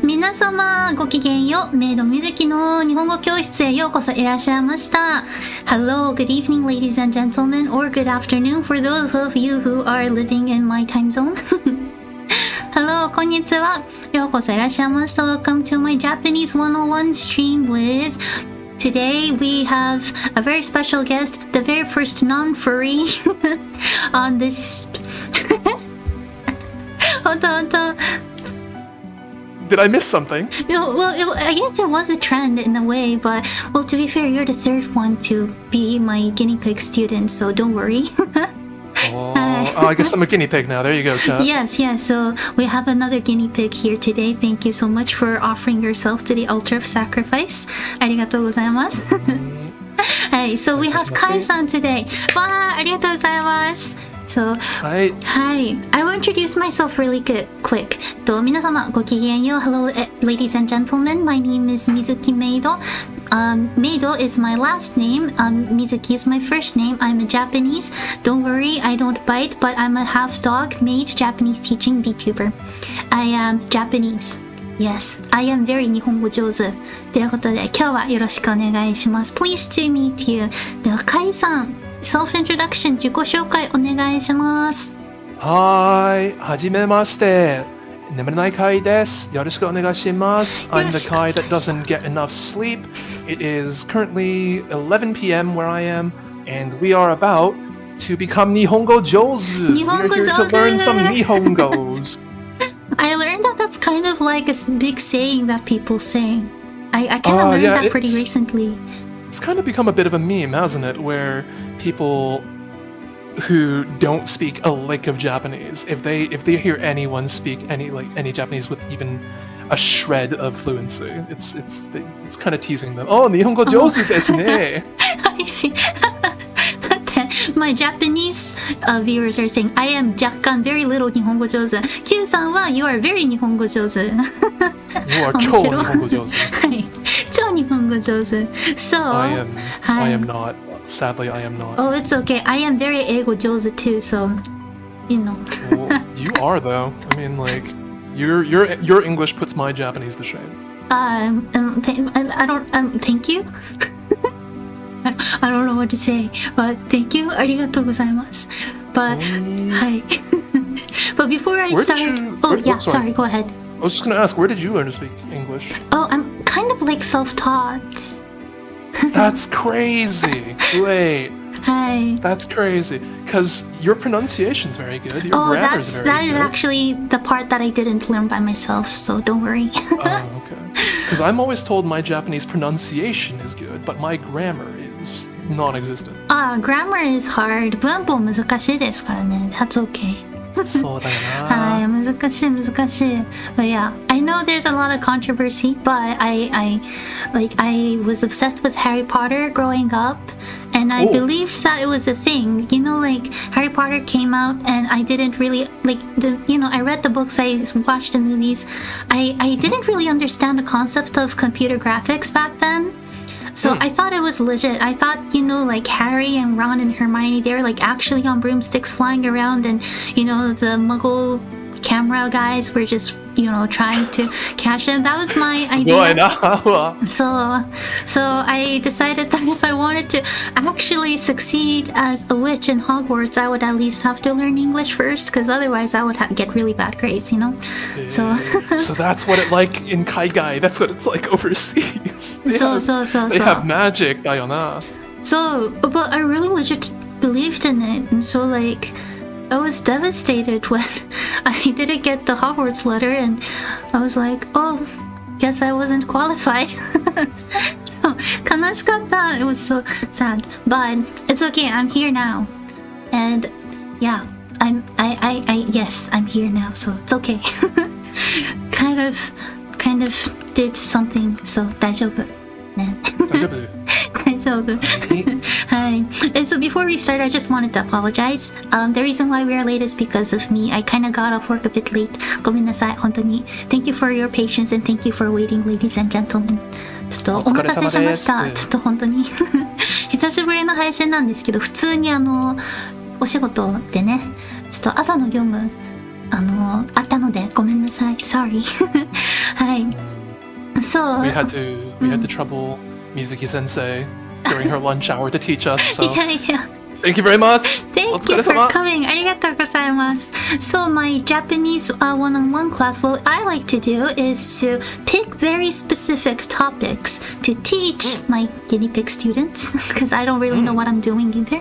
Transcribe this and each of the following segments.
皆様ごきげんよう、メイド水木の日本語教室へようこそいらっしゃいました。Hello, good evening ladies and gentlemen, or good afternoon for those of you who are living in my time zone. Hello, こんにちは。ようこそいらっしゃいました。Welcome to my Japanese 101 stream with Today we have a very special guest, the very first non-furry on this. 本当。Did I miss something? Well, I guess it was a trend in a way, but well, to be fair, you're the third one to be my guinea pig student, so don't worry. Oh, I guess I'm a guinea pig now. There you go, chat. Yes. So we have another guinea pig here today. Thank you so much for offering yourself to the altar of sacrifice. ありがとうございます。Hey, so we have Kai-san today. わあ、ありがとうございます。So, hi. I will introduce myself really quick. 皆様ごきげんよう。Hello, ladies and gentlemen. My name is Mizuki Meido. Meido is my last name. Mizuki is my first name. I'm a Japanese. Don't worry, I don't bite, but I'm a half dog, maid, Japanese teaching Vtuber. I am Japanese. Yes, I am very 日本語上手。ということで、今日はよろしくお願いします。Pleased to meet you. では、カイさん。Self-introduction 自己紹介お願いします。はじめまして。眠れないKaiです。よろしくお願いします。I'm the Kai that doesn't get enough sleep. It is currently 11 p.m. where I am, and we are about to become 日本語上手. We are here to learn some 日本語s. I learned that that's kind of like a big saying that people say. I kind of learned that pretty recently. It's kind of become a bit of a meme, hasn't it? Where people who don't speak a lick of Japanese, if they hear anyone speak any Japanese with even a shred of fluency, it's kind of teasing them. Oh, 日本語上手ですね. I see. My Japanese viewers are saying, I am 若干 very little 日本語上手. Q さんは you are very 日本語上手. You are 超日本語上手. はい。超日本語上手. So, I am not. Sadly, I am not. Oh, it's okay. I am very 英語上手 too, so, you know. Well, you are though. I mean, like, your English puts my Japanese to shame. Thank you. I don't know what to say, but thank you. ありがとうございます. But, はい。But before I start... sorry, go ahead. I was just going to ask, where did you learn to speak English? Oh, I'm kind of like self-taught. That's crazy. Wait. Hi. That's crazy. Because your pronunciation's very good. Your grammar's very good. That is actually the part that I didn't learn by myself, so don't worry. Oh, okay. Because I'm always told my Japanese pronunciation is good, but my grammar is non-existent. Grammar is hard. 文法難しいですからね. That's okay. そうだよな。はい、難しい。But yeah, I know there's a lot of controversy, but I was obsessed with Harry Potter growing up, and I believed that it was a thing. You know, like Harry Potter came out, and I didn't really I read the books, I watched the movies. I didn't really understand the concept of computer graphics back then. So I thought it was legit. I thought, like Harry and Ron and Hermione, they were like actually on broomsticks flying around, and the Muggle camera guys were just trying to catch them. That was my idea. So I decided that if I wanted to actually succeed as a witch in Hogwarts, I would at least have to learn English first, because otherwise I would get really bad grades, So that's what it's like in Kaigai. That's what it's like overseas. They have magic, だよな. So, but I really legit believed in it, and so like I was devastated when I didn't get the Hogwarts letter, and I was like, oh, guess I wasn't qualified. So, 悲しかった. It was so sad, but it's okay. I'm here now, and yeah, yes, I'm here now, so it's okay. kind of did something, so 大丈夫ね. 大丈夫. Hi. And so before we start, I just wanted to apologize. The reason why we are late is because of me. I kind of got off work a bit late. ごめんなさい、本当に. Thank you for your patience and thank you for waiting, ladies and gentlemen. ちょっとお待たせしました。ちょっと本当に久しぶりの配信なんですけど、普通にお仕事でね、ちょっと朝の業務あったのでごめんなさい。Sorry. はい。So we had to trouble Mizuki Sensei during her lunch hour to teach us. So yeah. Thank you very much. Thank you for coming. ありがとうございます。So my Japanese one-on-one class, what I like to do is to pick very specific topics to teach my guinea pig students because I don't really know what I'm doing either.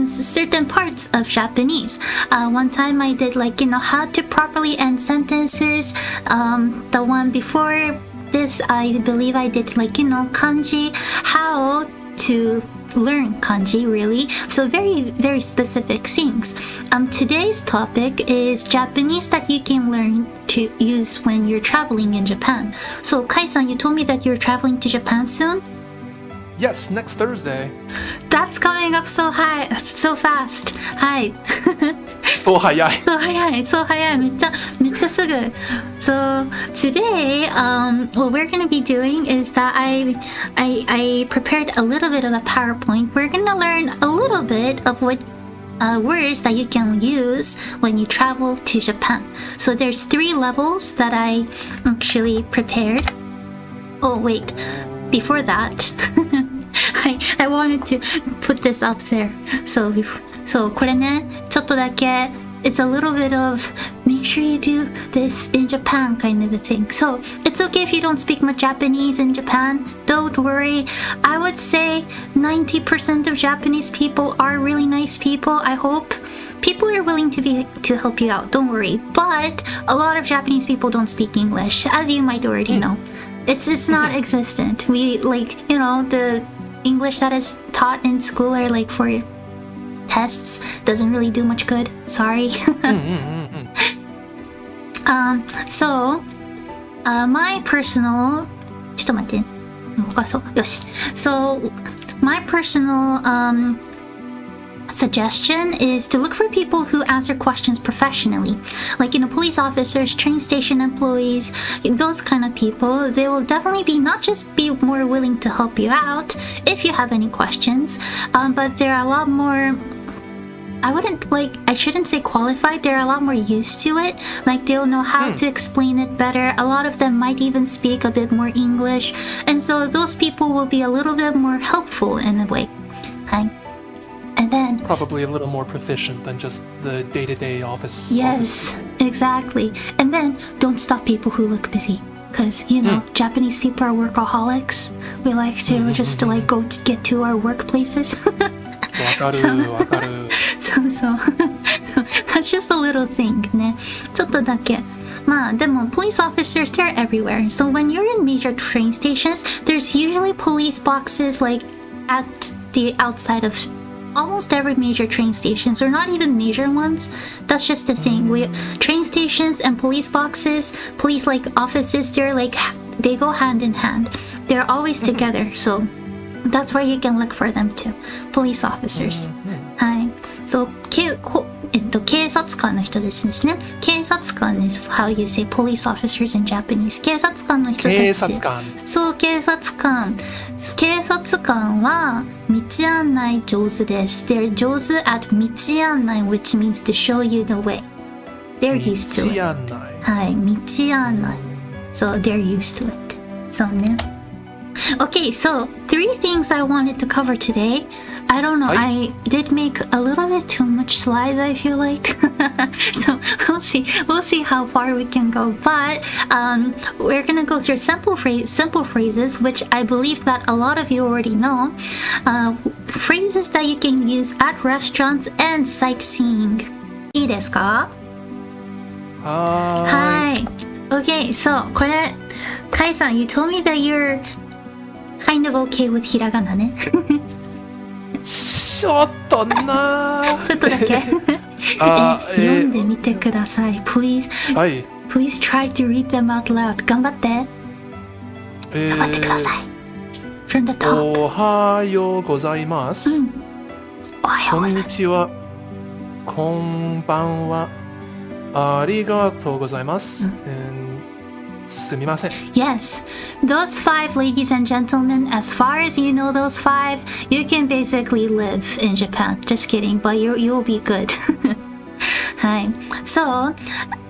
Certain parts of Japanese. One time I did how to properly end sentences. The one before this, I believe I did kanji, how to learn kanji really. So very, very specific things. Today's topic is Japanese that you can learn to use when you're traveling in Japan. So Kai-san, you told me that you're traveling to Japan soon? Yes, next Thursday. That's coming up so high. That's so fast. はい。そう早い。そう早い。そう早い。めっちゃすぐ。So today, what we're gonna be doing is that I prepared a little bit of a PowerPoint. We're gonna learn a little bit of what words that you can use when you travel to Japan. So there's 3 levels that I actually prepared. Oh wait, before that, I wanted to put this up there. So これね、ちょっとだけ it's a little bit of make sure you do this in Japan kind of a thing. So it's okay if you don't speak much Japanese in Japan. Don't worry. I would say 90% of Japanese people are really nice people. I hope people are willing to help you out. Don't worry. But a lot of Japanese people don't speak English, as you might already know. It's not existent. We the English that is taught in school are for tests, doesn't really do much good. Sorry. So my personal ちょっと待って動かそうよし So my personal suggestion is to look for people who answer questions professionally, police officers, train station employees, those kind of people. They will definitely not just be more willing to help you out if you have any questions, but they're a lot more, I shouldn't say qualified, they're a lot more used to it. They'll know how to explain it better. A lot of them might even speak a bit more English, and so those people will be a little bit more helpful in a way. And then probably a little more proficient than just the day-to-day office. Yes, exactly. And then don't stop people who look busy, because Japanese people are workaholics. We like to just go to get to our workplaces. わかる。So that's just a little thing ね。ちょっとだけ。まあでも police officers, they're everywhere. So when you're in major train stations, there's usually police boxes at the outside of almost every major train stations, or not even major ones. That's just the thing. Train stations and police boxes, police offices, they go hand in hand. They're always together. So that's where you can look for them too. Police officers. はい。So 警察官の人ですね。警察官 is how you say police officers in Japanese. 警察官の人たち。警察官。そう、警察官。警察官は道案内上手です。They're 上手 at 道案内 which means to show you the way. They're used to it. 道案内。はい、道案内。So they're used to it. そうね。Okay, so 3 things I wanted to cover today. I don't know, I did make a little bit too much slides, I feel like. So we'll see how far we can go. But we're gonna go through simple phrases, which I believe that a lot of you already know. Phrases that you can use at restaurants and sightseeing. いいですか？はい。Okay, so これ、カイさん、you told me that you're kind of okay with ひらがなね。ちょっとなちょっとだけ読んでみてください。Please try to read them out loud. 頑張って。頑張ってください。From the top. おはようございます。おはようございます。こんにちは。こんばんは。ありがとうございます。すみません。Yes, those 5, ladies and gentlemen, as far as you know those 5, you can basically live in Japan. Just kidding, but you'll be good. Hi. So,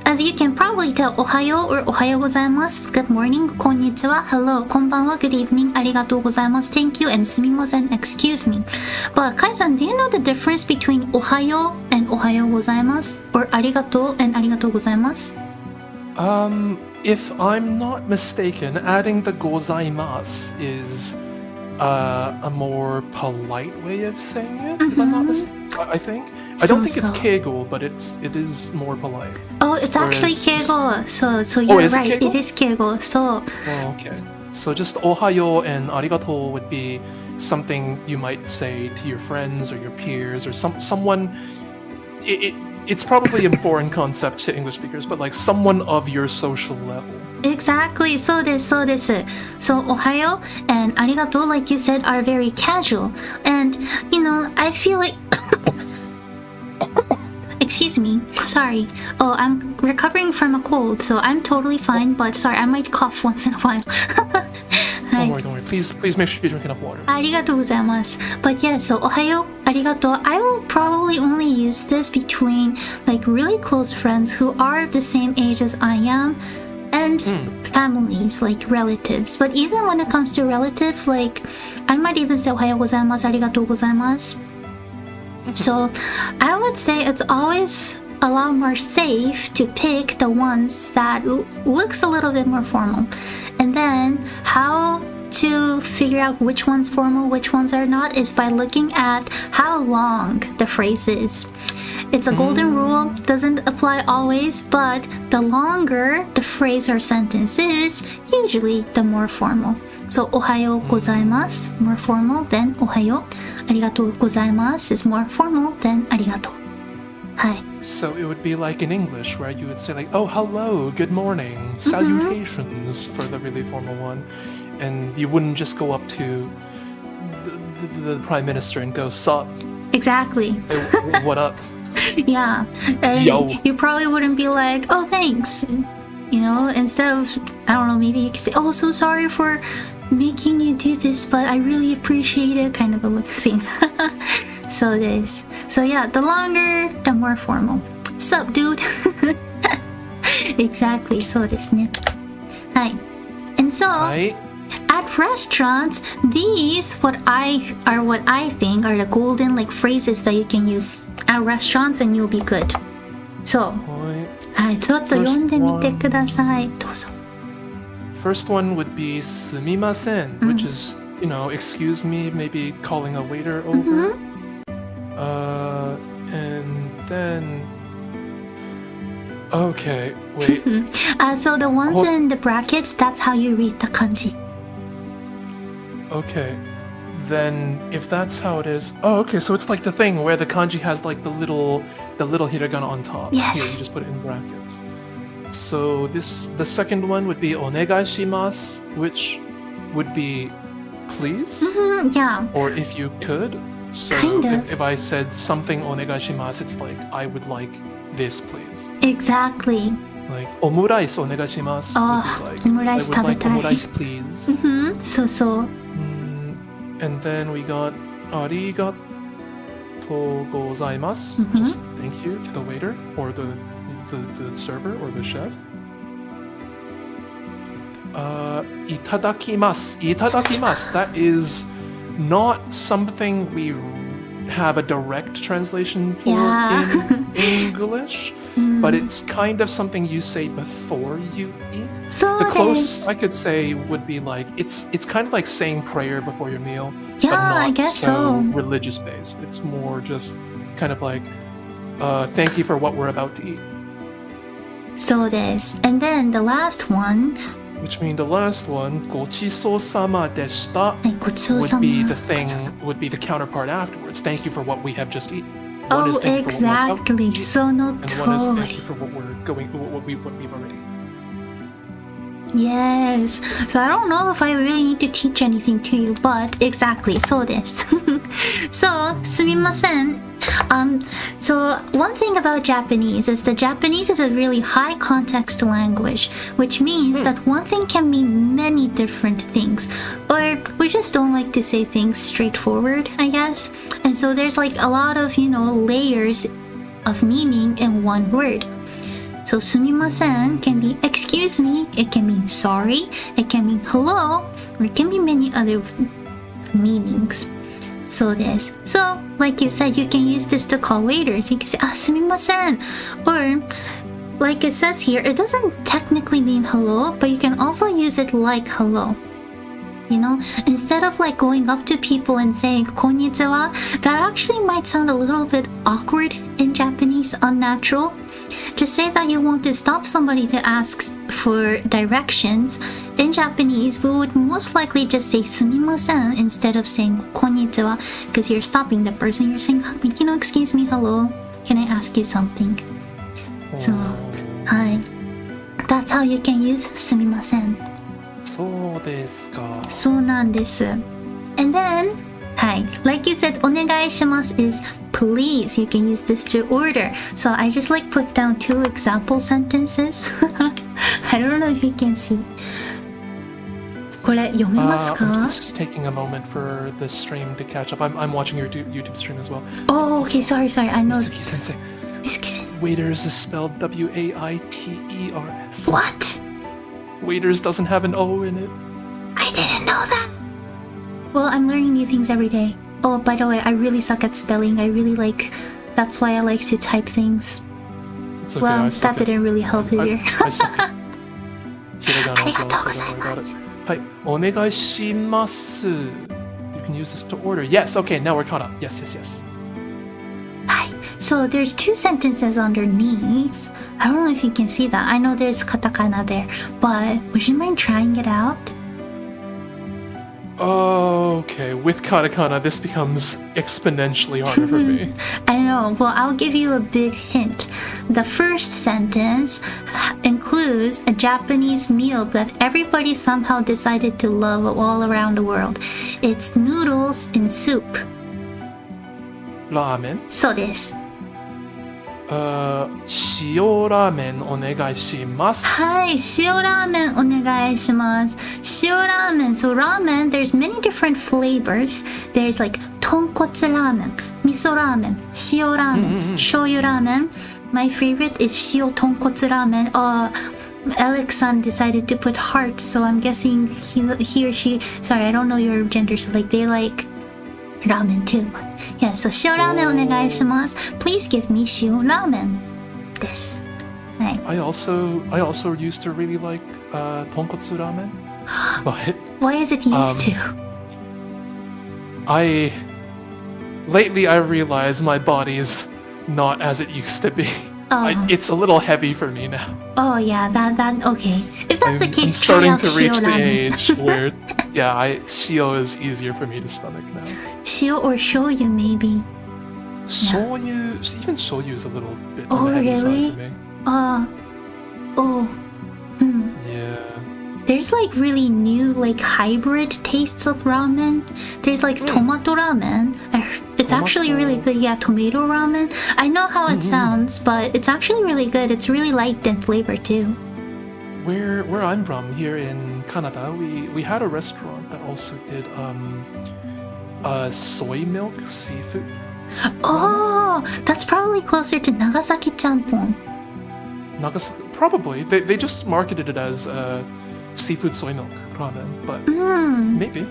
as you can probably tell, おはよう or おはようございます Good morning, こんにちは Hello, こんばんは Good evening, ありがとうございます Thank you, and すみません Excuse me. But, Kai-san, do you know the difference between おはよう and おはようございます or ありがとう and ありがとうございます If I'm not mistaken, adding the gozaimasu is a more polite way of saying it. If I'm not I think. I don't think it's keigo, but it is more polite. Oh, it's actually keigo. So you're right. It is keigo. So. Oh, okay. So just ohayo and arigato would be something you might say to your friends or your peers or someone. It's probably a foreign concept to English speakers, but like someone of your social level. Exactly. そうです。So, おはよう and ありがとう, like you said, are very casual. And, I feel like... Excuse me. Sorry. Oh, I'm recovering from a cold, so I'm totally fine, but sorry, I might cough once in a while. Don't worry. Please make sure you drink enough water. ありがとうございます But yeah, so おはようありがとう I will probably only use this between like really close friends who are the same age as I am and families, like relatives. But even when it comes to relatives, like I might even say おはようございますありがとうございます So I would say it's always a lot more safe to pick the ones that looks a little bit more formal. And then how to figure out which one's formal, which ones are not is by looking at how long the phrase is. It's a golden rule, doesn't apply always, but the longer the phrase or sentence is, usually the more formal. So おはようございます more formal than おはようありがとうございます is more formal than ありがとう はい So it would be like in English where you would say like, oh, hello, good morning, salutations for the really formal one. And you wouldn't just go up to the prime minister and go, sup? Exactly. Hey, what up? Yeah. Yo. You probably wouldn't be like, oh, thanks. Instead of, I don't know, maybe you could say, oh, so sorry for making you do this, but I really appreciate it, kind of a thing. So this. So yeah, the longer, the more formal. Sup, dude? Exactly, そうですね。はい。And so, at restaurants, these what I think are the golden like phrases that you can use at restaurants and you'll be good. So, はい、ちょっと読んでみてください。どうぞ。First one would be すみません, which is, excuse me, maybe calling a waiter over. And then... Okay, wait. So the ones in the brackets, that's how you read the kanji. Okay. Then, if that's how it is... Oh, okay, so it's like the thing where the kanji has like the little hiragana on top. Yes. Here, you just put it in brackets. So the second one would be お願いします, which would be please? Yeah. Or if you could. So kind of. If I said something お願いします, it's like, I would like this, please. Exactly. Like, オムライスお願いします Oh, would be like, オムライス食べたい。 I would like オムライス please. そう。And then we got ありがとうございます. Just thank you to the waiter or the server or the chef. いただきます. いただきます. That is not something we have a direct translation for in English, but it's kind of something you say before you eat. So the closest I could say would be like it's kind of like saying prayer before your meal, Yeah, but not I guess so. religious based. It's more just kind of like thank you for what we're about to eat. So this. And then the last one, which means the last one, ごちそうさまでした would be the thing, would be the counterpart afterwards. Thank you for what we have just eaten. One Oh, is thank you for what we're about to exactly. eat, So no, and one is thank totally. you for what we've already. Yes. So I don't know if I really need to teach anything to you, but exactly. So this. So, すみません. So one thing about Japanese is that Japanese is a really high context language, which means that one thing can mean many different things, or we just don't like to say things straightforward, I guess. And so there's like a lot of, layers of meaning in one word. So すみません can be excuse me, it can mean sorry, it can mean hello, or it can be many other meanings. そうです。So, like you said, you can use this to call waiters. You can say, あ、すみません or like it says here, it doesn't technically mean hello, but you can also use it like hello. You know, instead of like going up to people and saying こんにちは, that actually might sound a little bit awkward in Japanese, unnatural. To say that you want to stop somebody to ask for directions, in Japanese, we would most likely just say すみません instead of saying こんにちは, because you're stopping the person. You're saying, you know, excuse me, hello, can I ask you something? So, はい。That's how you can use すみません。そうですか。そうなんです。And then, はい。Like you said, お願いします is please. You can use this to order. So I just like put down 2 example sentences. I don't know if you can see. これ読めますか? I'm just taking a moment for the stream to catch up. I'm watching your YouTube stream as well. Oh, okay. Sorry. I know. Mizuki sensei. Waiters is spelled W-A-I-T-E-R-S. What? Waiters doesn't have an O in it. I didn't know that. Well, I'm learning new things every day. Oh, by the way, I really suck at spelling. That's why I like to type things. It's okay, Well, that didn't really help here. I suck. ありがとうございます。はい、お願いします。You can use this to order. Yes, okay, now we're caught up. Yes. Hi. So there's 2 sentences underneath. I don't know if you can see that. I know there's katakana there, but would you mind trying it out? Okay, with katakana, this becomes exponentially harder for me. I know. Well, I'll give you a big hint. The first sentence includes a Japanese meal that everybody somehow decided to love all around the world. It's noodles in soup. Ramen? そうです。塩ラーメンお願いします。はい、塩ラーメンお願いします。塩ラーメン So ramen, there's many different flavors. There's like 豚骨ラーメン、味噌ラーメン、塩ラーメン、醤油ラーメン。My favorite is 塩豚骨ラーメン。Alex-san decided to put hearts, so I'm guessing he or she, sorry, I don't know your gender, so like they like ramen too. Yeah, so 塩ラーメンお願いします。Please give me 塩ラーメンです。はい。I also used to really like 豚骨ラーメン but Why is it used to? Lately I realize my body's not as it used to be. It's a little heavy for me now. Oh yeah, that okay. If that's the case, I'm starting try out to reach the 塩ラーメン age where shio is easier for me to stomach now. 塩 or 醤油 maybe. Shoyu, even shoyu is a little bit Oh, on the heavy really? side for me. Yeah. There's like really new like hybrid tastes of ramen. There's like tomato ramen. It's actually really good. Yeah, tomato ramen. I know how it sounds, but it's actually really good. It's really light in flavor too. Where I'm from here in Canada, we had a restaurant that also did soy milk seafood. Oh, that's probably closer to Nagasaki champon. Probably. They just marketed it as seafood soy milk ramen, but maybe.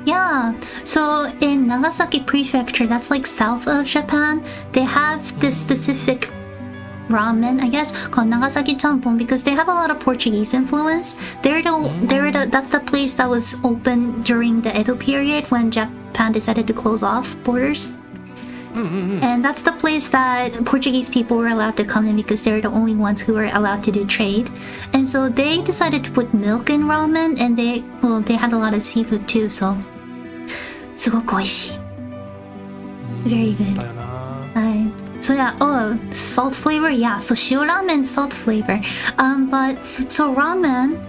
Yeah, so in Nagasaki Prefecture, that's like south of Japan, they have this specific ramen, I guess, called Nagasaki champon because they have a lot of Portuguese influence. That's the place that was open during the Edo period when Japan decided to close off borders. And that's the place that Portuguese people were allowed to come in because they were the only ones who were allowed to do trade. And so they decided to put milk in ramen, and they had a lot of seafood too, so すごく美味しい. Very good. So yeah, salt flavor, yeah. So 塩ラーメン salt flavor. But so ramen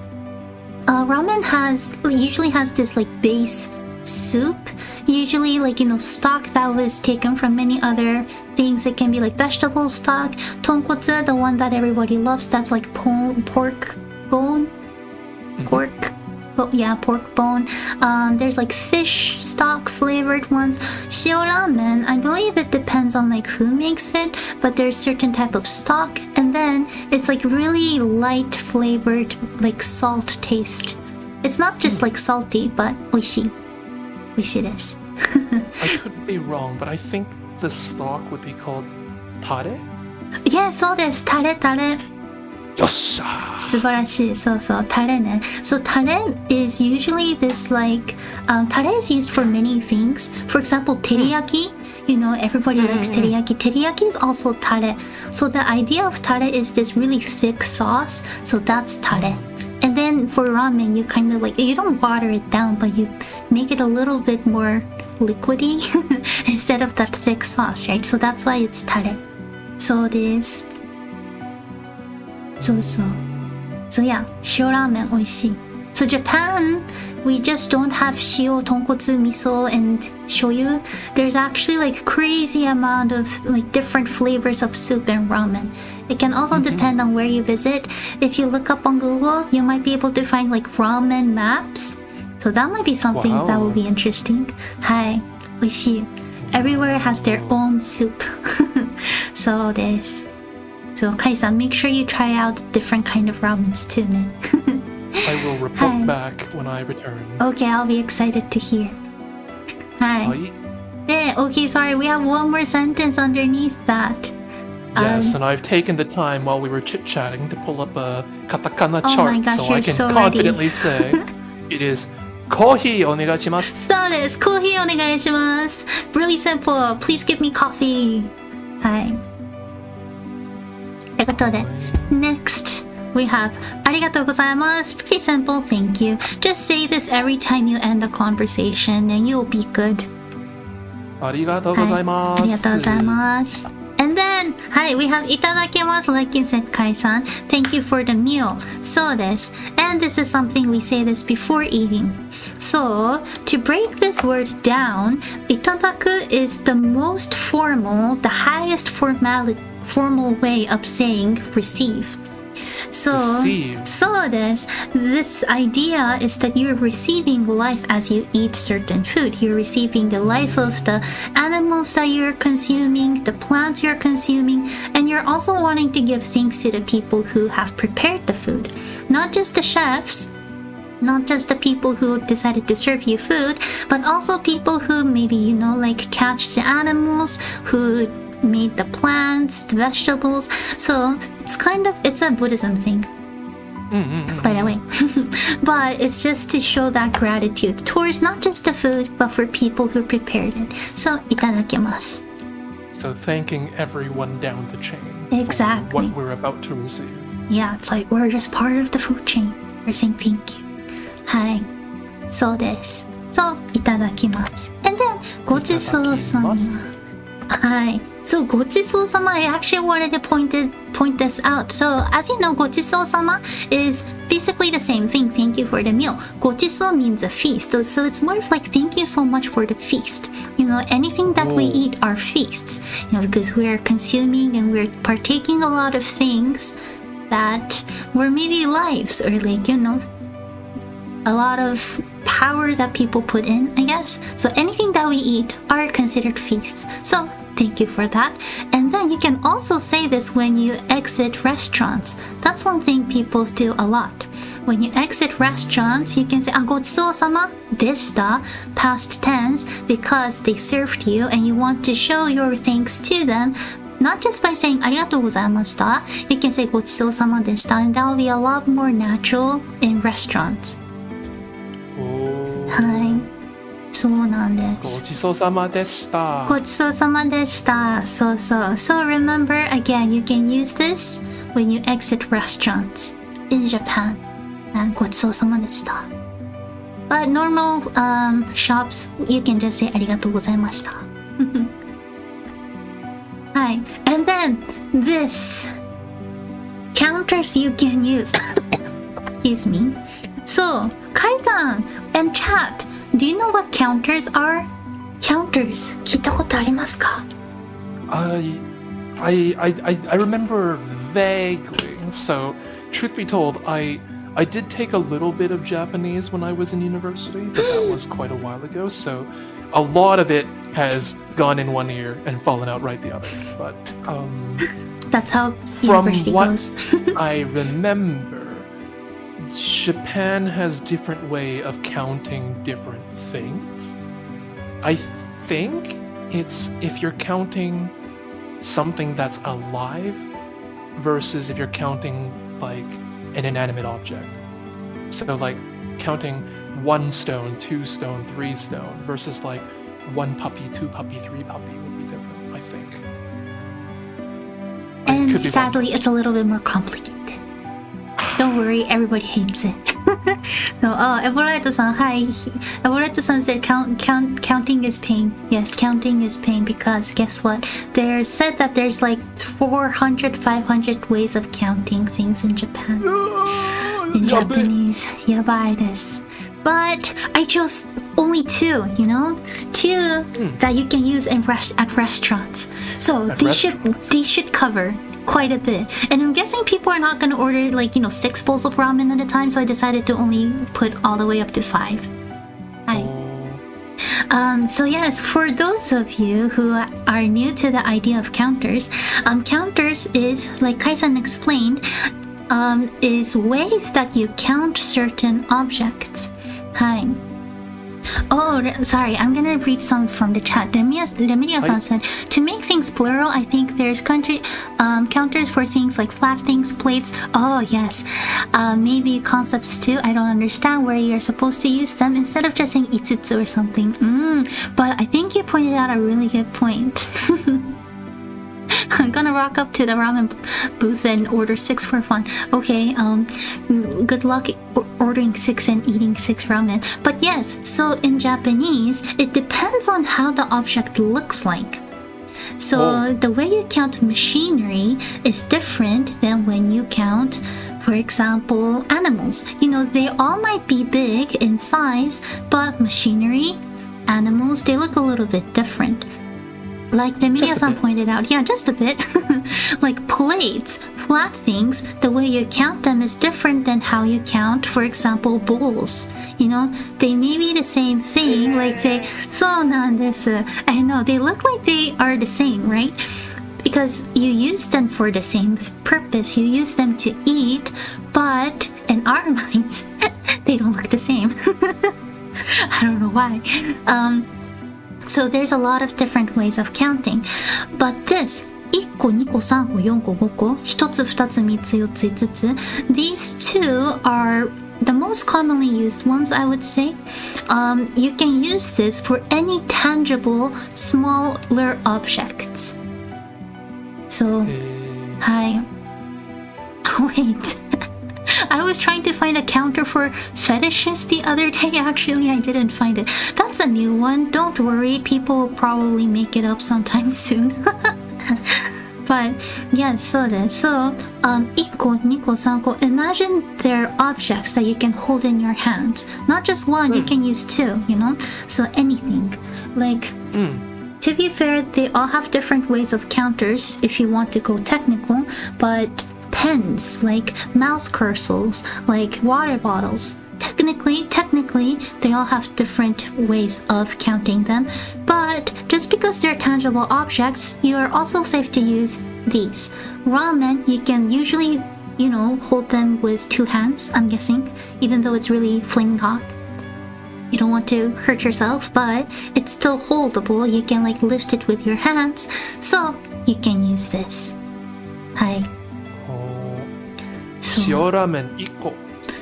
usually has this like base soup, usually like stock that was taken from many other things. It can be like vegetable stock, tonkotsu, the one that everybody loves, that's like pork bone, pork pork bone. There's like fish stock flavored ones. Shio ramen, I believe it depends on like who makes it, but there's certain type of stock, and then it's like really light flavored, like salt taste. It's not just like salty, but 美味しい。美味しいです。I could be wrong, but I think the stock would be called tare? Yeah, そうです。タレ。よっしゃー。素晴らしい。そうそう。タレね。So タレ is usually this like, タレ is used for many things. For example, teriyaki. You know, everybody likes teriyaki. Teriyaki is also tare. So the idea of tare is this really thick sauce. So that's tare. And then for ramen, you kind of like, you don't water it down, but you make it a little bit more liquidy instead of that thick sauce, right? So that's why it's tare. そうです。そうそう。So yeah, 塩ラーメン美味しい。So Japan, we just don't have shio, tonkotsu, miso, and shoyu. There's actually like crazy amount of like different flavors of soup and ramen. It can also depend on where you visit. If you look up on Google, you might be able to find like ramen maps. So that might be something that would be interesting. はい、美味しい。Everywhere has their own soup. そうです。So Kai-san, make sure you try out different kind of ramens too, ね。I will report back when I return. Okay, I'll be excited to hear. はい。で、okay, sorry, we have one more sentence underneath that. Yes, and I've taken the time while we were chit-chatting to pull up a katakana chart gosh, so I can so confidently say it is コーヒーお願いします。そうです。コーヒーお願いします。Really simple. Please give me coffee. はい。ということで、next we have ありがとうございます。Pretty simple, thank you. Just say this every time you end a conversation and you'll be good. ありがとうございます。ありがとうございます。And then, hi, we have いただきます like you said, Kai-san. Thank you for the meal. そうです。And this is something we say this before eating. So, to break this word down, いただく is the most formal, the highest formal way of saying receive. So, so this idea is that you're receiving life as you eat certain food. You're receiving the life of the animals that you're consuming, the plants you're consuming, and you're also wanting to give thanks to the people who have prepared the food. Not just the chefs, not just the people who decided to serve you food, but also people who maybe, you know, like catch the animals, who made the plants, the vegetables. So it's a Buddhism thing, by the way. But it's just to show that gratitude towards not just the food, but for people who prepared it. So, いただきます。So thanking everyone down the chain Exactly. for what we're about to receive. Yeah, it's like we're just part of the food chain. We're saying thank you. はい。そうです。そう、いただきます。And then, ごちそうさま。はい。So, ごちそうさま, I actually wanted to point this out. So, as you know, ごちそうさま is basically the same thing. Thank you for the meal. ごちそう means a feast. So it's more of like thank you so much for the feast. You know, anything that we eat are feasts. You know, because we are consuming and we're partaking a lot of things that were maybe lives or like, you know, a lot of power that people put in, I guess. So anything that we eat are considered feasts. So thank you for that. And then you can also say this when you exit restaurants. That's one thing people do a lot. When you exit restaurants, you can say ごちそうさまでした past tense because they served you and you want to show your thanks to them. Not just by saying ありがとうございました. You can say ごちそうさまでした and that will be a lot more natural in restaurants. はい。そうなんです。ごちそうさまでした。ごちそうさまでした。そうそう。So remember, again, you can use this when you exit restaurants in Japan. ごちそうさまでした。But normal shops, you can just say ありがとうございました。はい。And then, this counters you can use. Excuse me. So, Kai-san and chat, do you know what counters are? Counters, 聞いたことありますか? I remember vaguely. So, truth be told, I I did take a little bit of Japanese when I was in university, but that was quite a while ago, so a lot of it has gone in one ear and fallen out right the other. But That's how from university what goes. I remember, Japan has different way of counting different things. I think it's if you're counting something that's alive versus if you're counting like an inanimate object. So like counting 1 stone, 2 stone, 3 stone versus like 1 puppy, 2 puppy, 3 puppy would be different, I think. And sadly, it's a little bit more complicated. Don't worry, everybody hates it. So, Evolite-san, hi. Evolite-san said counting is pain. Yes, counting is pain because guess what? There's said that there's like 400, 500 ways of counting things in Japan. In Japanese, yabai desu. But I chose only 2, you know? 2 that you can use at restaurants. So they should cover quite a bit. And I'm guessing people are not going to order like, 6 bowls of ramen at a time, so I decided to only put all the way up to 5. Hi. So yes, for those of you who are new to the idea of counters, counters is, like Kai-san explained, is ways that you count certain objects. Hi. Oh, sorry, I'm gonna read some from the chat. Remirio-san said, to make things plural, I think there's counters for things like flat things, plates. Oh, yes. Maybe concepts too. I don't understand where you're supposed to use them instead of just saying itsutsu or something. But I think you pointed out a really good point. I'm gonna rock up to the ramen booth and order 6 for fun. Okay, good luck ordering 6 and eating 6 ramen. But yes, so in Japanese, it depends on how the object looks like. So the way you count machinery is different than when you count, for example, animals. They all might be big in size, but machinery, animals, they look a little bit different. Like Remiria-san pointed out, yeah, just a bit. Like plates, flat things, the way you count them is different than how you count, for example, bowls. They may be the same thing, like they... So nandesu. I know, they look like they are the same, right? Because you use them for the same purpose. You use them to eat, but in our minds, they don't look the same. I don't know why. So there's a lot of different ways of counting. But this, 1個、2個、3個、4個、5個、1つ、2つ、3つ、4つ、5つ、these two are the most commonly used ones, I would say. You can use this for any tangible, smaller objects. So, hi. Wait. I was trying to find a counter for fetishes the other day. Actually, I didn't find it. That's a new one. Don't worry. People will probably make it up sometime soon. But, yeah, so 1個、2個、3個. Imagine they're objects that you can hold in your hands. Not just one, you can use 2, So anything. Like, to be fair, they all have different ways of counters if you want to go technical, but pens, like mouse cursors, like water bottles. Technically, they all have different ways of counting them. But just because they're tangible objects, you are also safe to use these. Ramen, you can usually, hold them with 2 hands, I'm guessing, even though it's really flaming hot. You don't want to hurt yourself, but it's still holdable. You can lift it with your hands, so you can use this. Hi. 塩ラーメン1個。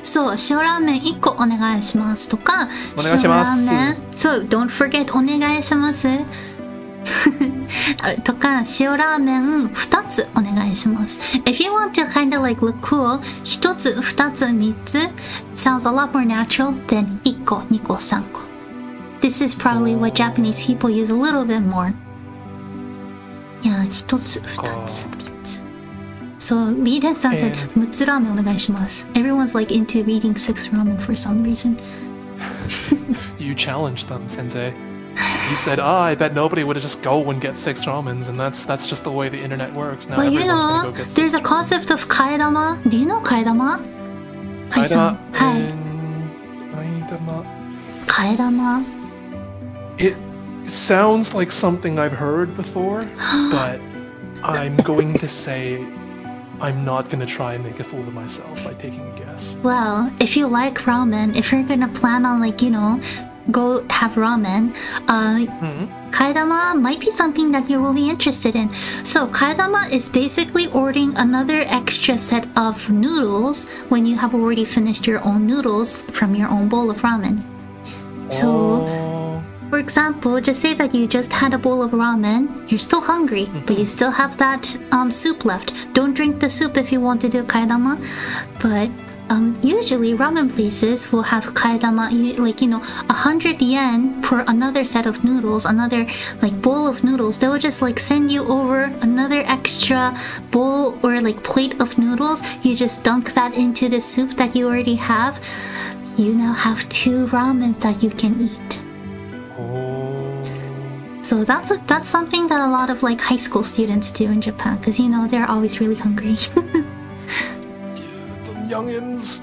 そう、塩ラーメン1個お願いしますとか、お願いします。塩ラーメン、そう、don't forget お願いします。とか、塩ラーメン2つお願いします。If you want to kind of look cool, 1つ、2つ、3つ sounds a lot more natural than 1個、2個、3個。This is probably what Japanese people use a little bit more. いや、1つ、2つ。So, Lee-den-san said, 6つラーメンお願いします. Everyone's into eating 6 ramen for some reason. You challenged them, Sensei. You said, I bet nobody would just go and get 6 ramens, and that's just the way the internet works. Now Well, everyone's gonna go get 6 there's a concept of kaedama. Do you know kaedama? カイさん。はい。替え玉。It sounds like something I've heard before, but I'm going to say I'm not going to try and make a fool of myself by taking a guess. Well, if you like ramen, if you're gonna plan on go have ramen, kaedama might be something that you will be interested in. So kaedama is basically ordering another extra set of noodles when you have already finished your own noodles from your own bowl of ramen. So, for example, just say that you just had a bowl of ramen, you're still hungry, but you still have that soup left. Don't drink the soup if you want to do kaedama, but usually ramen places will have kaedama, 100 yen for another set of noodles, another bowl of noodles. They will just send you over another extra bowl or plate of noodles. You just dunk that into the soup that you already have. You now have 2 ramens that you can eat. So that's something that a lot of high school students do in Japan, because they're always really hungry. The youngins.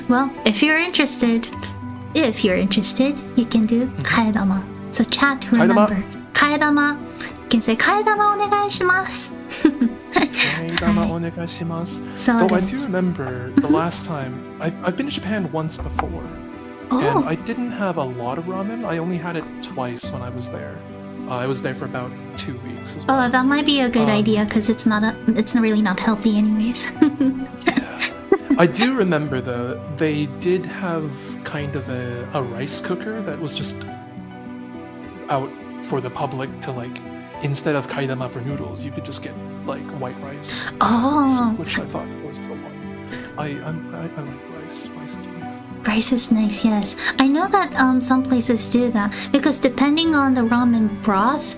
Well, if you're interested, you can do kaedama. So chat, remember kaedama. You can say kaedama onegaishimasu. Kaedama onegaishimasu. Though I do remember the last time I've been to Japan once before. And I didn't have a lot of ramen. I only had it twice when I was there. I was there for about 2 weeks as well. Oh, that might be a good idea because it's really not healthy anyways. Yeah. I do remember though, they did have kind of a rice cooker that was just out for the public to instead of kaedama for noodles, you could just get white rice. Oh. Which I thought was so fun. I like rice. Rice is nice. Rice is nice, yes. I know that some places do that because depending on the ramen broth,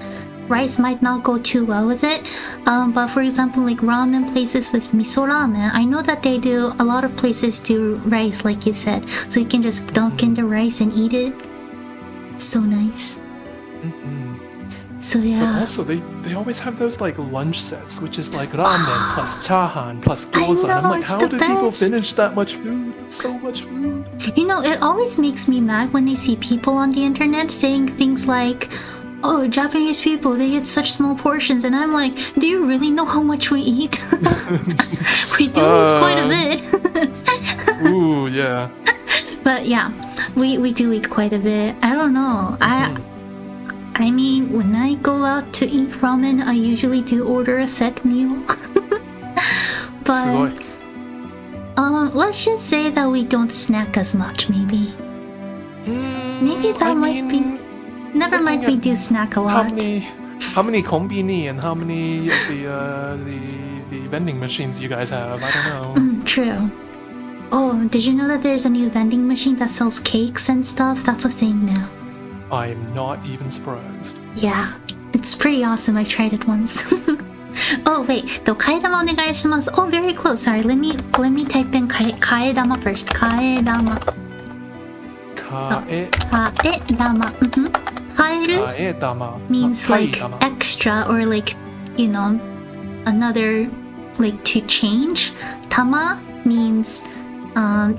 rice might not go too well with it. But for example, ramen places with miso ramen, I know that a lot of places do rice, like you said. So you can just dunk in the rice and eat it. It's so nice. So yeah. But also, they always have those lunch sets, which is ramen plus chahan plus gyoza. And I'm how do people finish that much food? It's so much food. It always makes me mad when I see people on the internet saying things like, "Oh, Japanese people, they get such small portions," and I'm like, do you really know how much we eat? We do eat quite a bit. Ooh, yeah. But yeah, we do eat quite a bit. I don't know. I mean, when I go out to eat ramen, I usually do order a set meal. But let's just say that we don't snack as much, maybe. Maybe that might be... Never mind, we do snack a lot. How many konbini and how many of the vending machines you guys have? I don't know. True. Oh, did you know that there's a new vending machine that sells cakes and stuff? That's a thing now. I'm not even surprised. Yeah, it's pretty awesome. I tried it once. Oh wait, kaedama onegaishimasu. Oh, very close. Sorry, let me type in kaedama first. Kaedama. Kaedama. Kaeru means extra or another to change. Tama means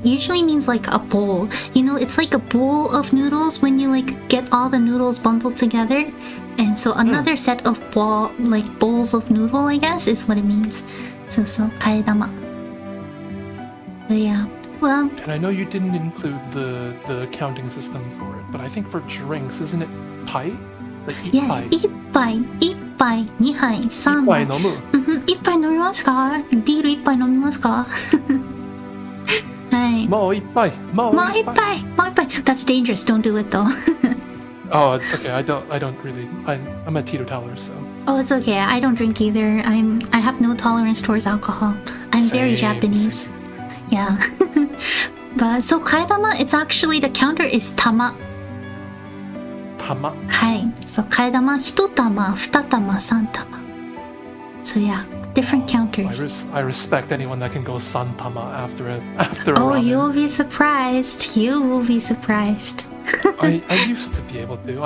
usually means a bowl. It's like a bowl of noodles when you get all the noodles bundled together. And so another set of bowls of noodle, I guess, is what it means. So kaedama. But yeah. Well, and I know you didn't include the counting system for it, but I think for drinks, isn't it pai? Yes, 一杯、2杯、3杯。1杯飲む。1杯飲みますか？ビール1杯飲みますか？はい。もう1杯。That's dangerous. Don't do it though. Oh, it's okay. I don't really. I'm a teetotaler, so. Oh, it's okay. I don't drink either. I have no tolerance towards alcohol. I'm very Japanese. Yeah. But so kaedama, it's actually the counter is tama. Tama. はい。So kaedama 1玉、2玉、3玉。So yeah, different counters. I respect anyone that can go santama after a Oh, ramen. you'll be surprised. You will be surprised. I used to be able to.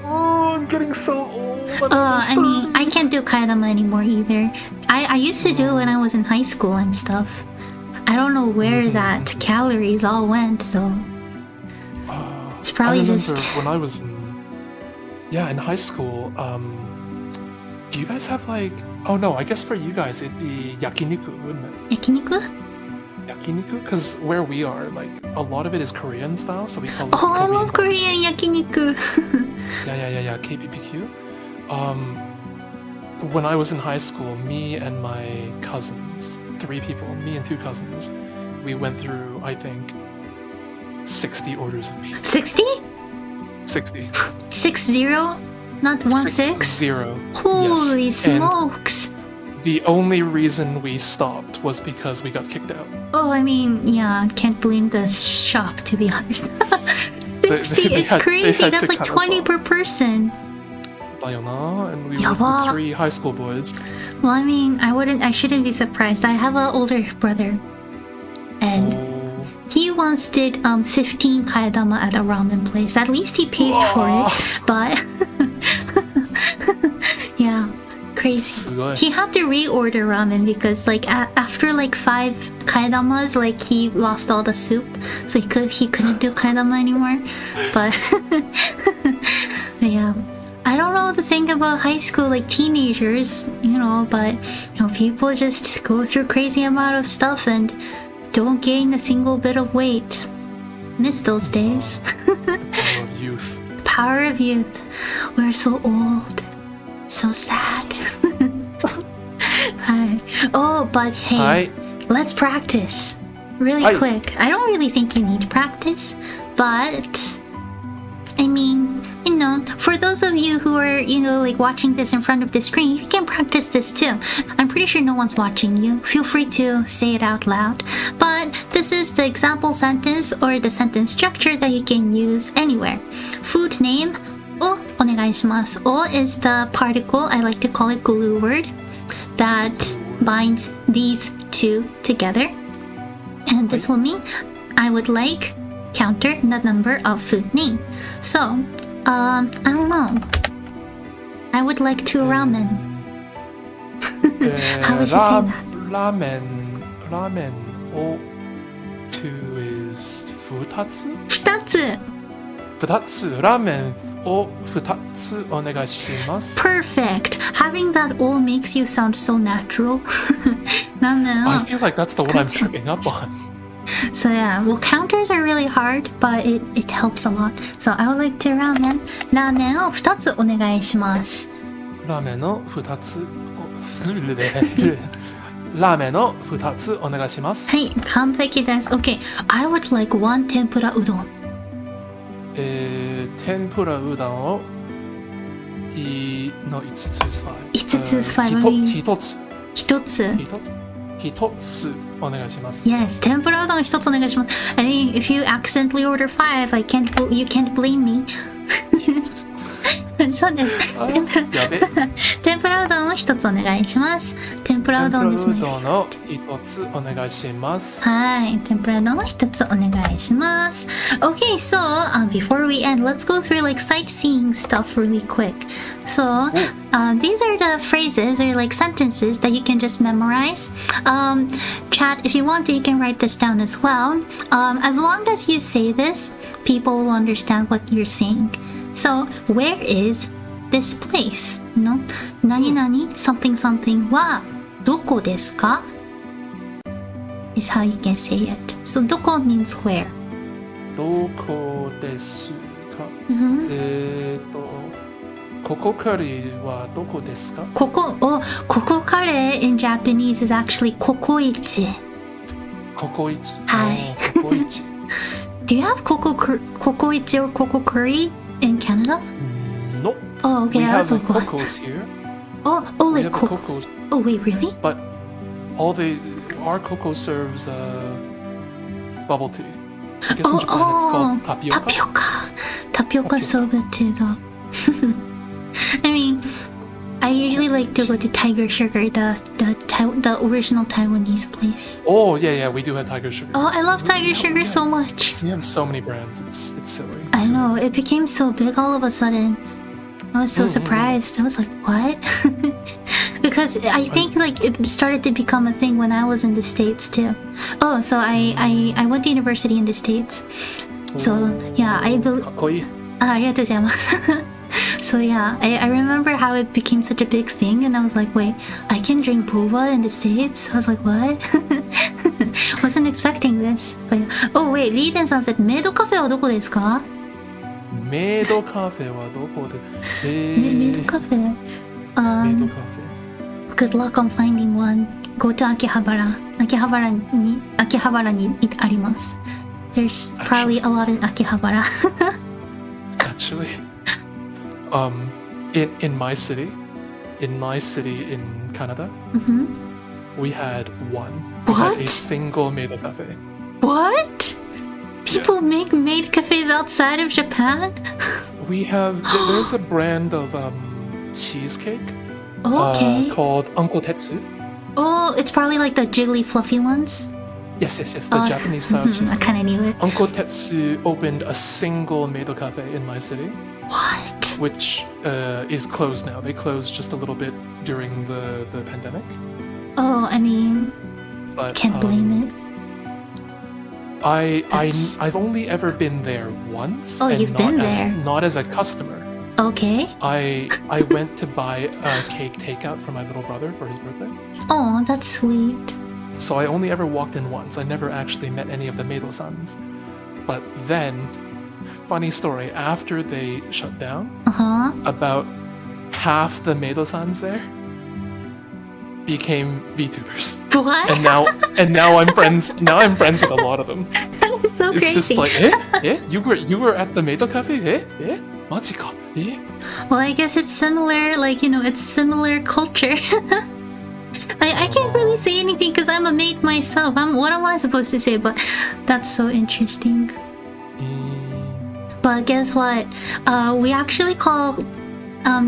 Oh I'm getting so old. I mean, I can't do kaidama anymore either. I used to do it when I was in high school and stuff. I don't know where that calories all went, though. It's probably I remember just... when I was in high school. Do you guys have like? Oh no, I guess for you guys it'd be yakiniku, wouldn't it? Yakiniku? Yakiniku, because where we are, like a lot of it is Korean style, so we call it. Oh, I Korean love Korean yakiniku. Yeah, KBBQ. When I was in high school, me and my cousins, 3 people, me and 2 cousins, we went through, I think, 60 orders of meat. 60? 60. 60? Not 16? 60. Holy Yes. smokes. And the only reason we stopped was because we got kicked out. Oh, I mean, yeah, can't blame the shop, to be honest. 60, They it's had crazy. That's to like cut us 20 off. per person. Dayona, and we were Yaba. 3 high school boys. Well, I mean, I shouldn't be surprised. I have an older brother, and Oh, he once did 15 kaidama at a ramen place. At least he paid for it, but yeah, crazy. すごい。 He had to reorder ramen because like after like 5 kaidamas, like he lost all the soup, so he couldn't do kaidama anymore. But yeah. I don't know the thing about high school, like teenagers, but people just go through crazy amount of stuff and don't gain a single bit of weight. Miss those days. Oh, youth. Power of youth. We're so old. So sad. Hi. Oh, but hey, let's practice. Really Hi. quick. I don't really think you need practice, but I mean, for those of you who are, like watching this in front of the screen, you can practice this too. I'm pretty sure no one's watching you. Feel free to say it out loud. But this is the example sentence or the sentence structure that you can use anywhere. Food name, o onegaishimasu. O is the particle, I like to call it glue word, that binds these 2 together. And this will mean I would like counter the number of food name. So, I don't know. I would like 2 ramen. How would you say that? Ramen o 2 is 2つ 2つ. 2つ ramen o 2つお願いします Perfect. Having that O makes you sound so natural. Ramen. I feel like that's the one I'm tripping up on. So yeah, well, counters are really hard, but it helps a lot. So I would like to ramen. Ramen を2つお願いします。ラーメンの2つラーメンの2つお願いします。はい、完璧です。Okay, I would like 1 tempura udon. 天ぷらうどんを5つ5つis fine. 1つ1つ。1つお願いします。Yes, 天ぷらうどん1つお願いします。I mean, if you accidentally order 5, you can't blame me. そうです。天ぷらうどんを1つお願いします。天ぷらうどんですね。天ぷらうどんの1つお願いします。はい、天ぷらうどんを1つお願いします。Okay, so before we end, let's go through like sightseeing stuff really quick. So, these are the phrases or like sentences that you can just memorize. Chat, if you want to, you can write this down as well. As long as you say this, people will understand what you're saying. So, where is this place? No? 何々 something something はどこですか is how you can say it. So, どこ means where. どこですか、ここカレーはどこですかここカレー in Japanese is actually ココイチ。ココイチ。はい。ココイチ。Do you have ココイチ or ココカレーin Canada? No. Oh, okay. We I was have like, what? cocos here. Oh, We like have cocos, Oh, wait, really? but our cocoa serves bubble tea. I guess in Japan it's called tapioca. Tapioca is so good too, though. I mean, I usually like to go to Tiger Sugar, the original Taiwanese place. Oh yeah, we do have Tiger Sugar. Oh, I love Tiger Sugar so much. We have so many brands. It's silly. I know, it became so big all of a sudden. I was so surprised. I was like, what? Because I think like it started to become a thing when I was in the States too. Oh, so I went to university in the States. So yeah, かっこいい。ありがとうございます。So yeah, I remember how it became such a big thing, and I was like, wait, I can drink boba in the States? I was like, what? Wasn't expecting this. But, oh wait, Lee Denさん said, メイドカフェはどこですか？メイドカフェはどこで？メイドカフェ。メイドカフェ。Good luck on finding one. Go to 秋葉原。秋葉原にあります。There's probably a lot in 秋葉原。Actually, in my city in Canada, we had one. We had a single maid cafe. What? People make maid cafes outside of Japan? We have there's a brand of cheesecake called Uncle Tetsu. Oh, it's probably like the jiggly fluffy ones. Yes, the Japanese style I cheesecake. kind of knew it. Uncle Tetsu opened a single maid cafe in my city. What? Which is closed now. They closed just a little bit during the pandemic. Oh, I mean, But can't blame it. I've only ever been there once. Oh, and you've been there. Not as a customer. Okay. I went to buy a cake takeout for my little brother for his birthday. Oh, that's sweet. So I only ever walked in once. I never actually met any of the Meido-sans. But then, funny story, after they shut down, about half the Meido-sans there became VTubers. What? And now I'm friends with a lot of them. That is so It's crazy. just like, you were at the Meido Cafe? Machika? Well, I guess it's similar, like, it's similar culture. I can't really say anything because I'm a maid myself. What am I supposed to say? But that's so interesting. But guess what? We actually call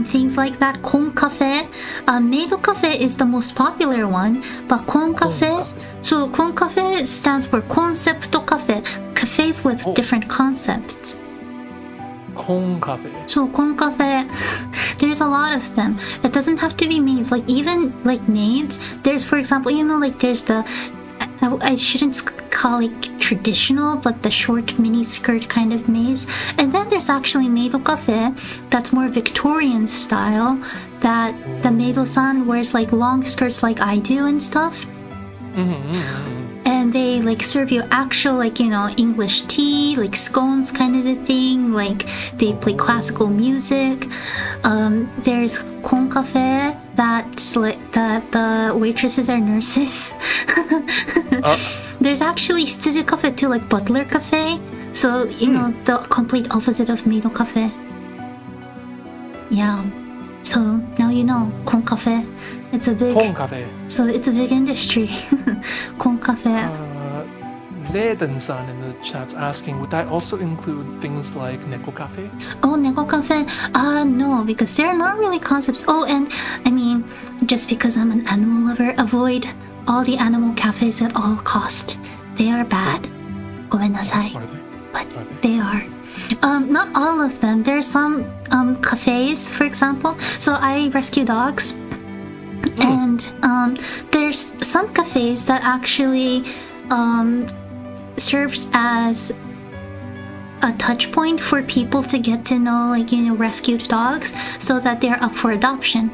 things like that kon cafe. Maid cafe is the most popular one, but kon cafe. So kon cafe stands for concept cafe. Cafes with different concepts. Kon Cafe. So kon cafe, there's a lot of them. It doesn't have to be maids. Like even like maids, there's, for example, like there's the I shouldn't call it traditional, but the short mini skirt kind of maids. And then there's actually Meido cafe that's more Victorian style, that the Meido-san wears like long skirts like I do and stuff. And they like serve you actual like English tea, like scones kind of a thing. Like they play classical music. There's kon cafe that's like the waitresses are nurses. There's actually Tsuju cafe too, like butler cafe. So the complete opposite of Meido cafe. Yeah. So now you know kon cafe. It's a big Kon Cafe. So it's a big industry. Kon cafe. Leiden-san in the chat's asking, would that also include things like Neko Cafe? Oh, Neko cafe? No, because they're not really concepts. Oh, and I mean, just because I'm an animal lover, avoid all the animal cafes at all cost. They are bad. Gomenasai. Are they? But they are. Not all of them. There are some cafes, for example. So I rescue dogs. And there's some cafes that actually serves as a touch point for people to get to know rescued dogs so that they're up for adoption.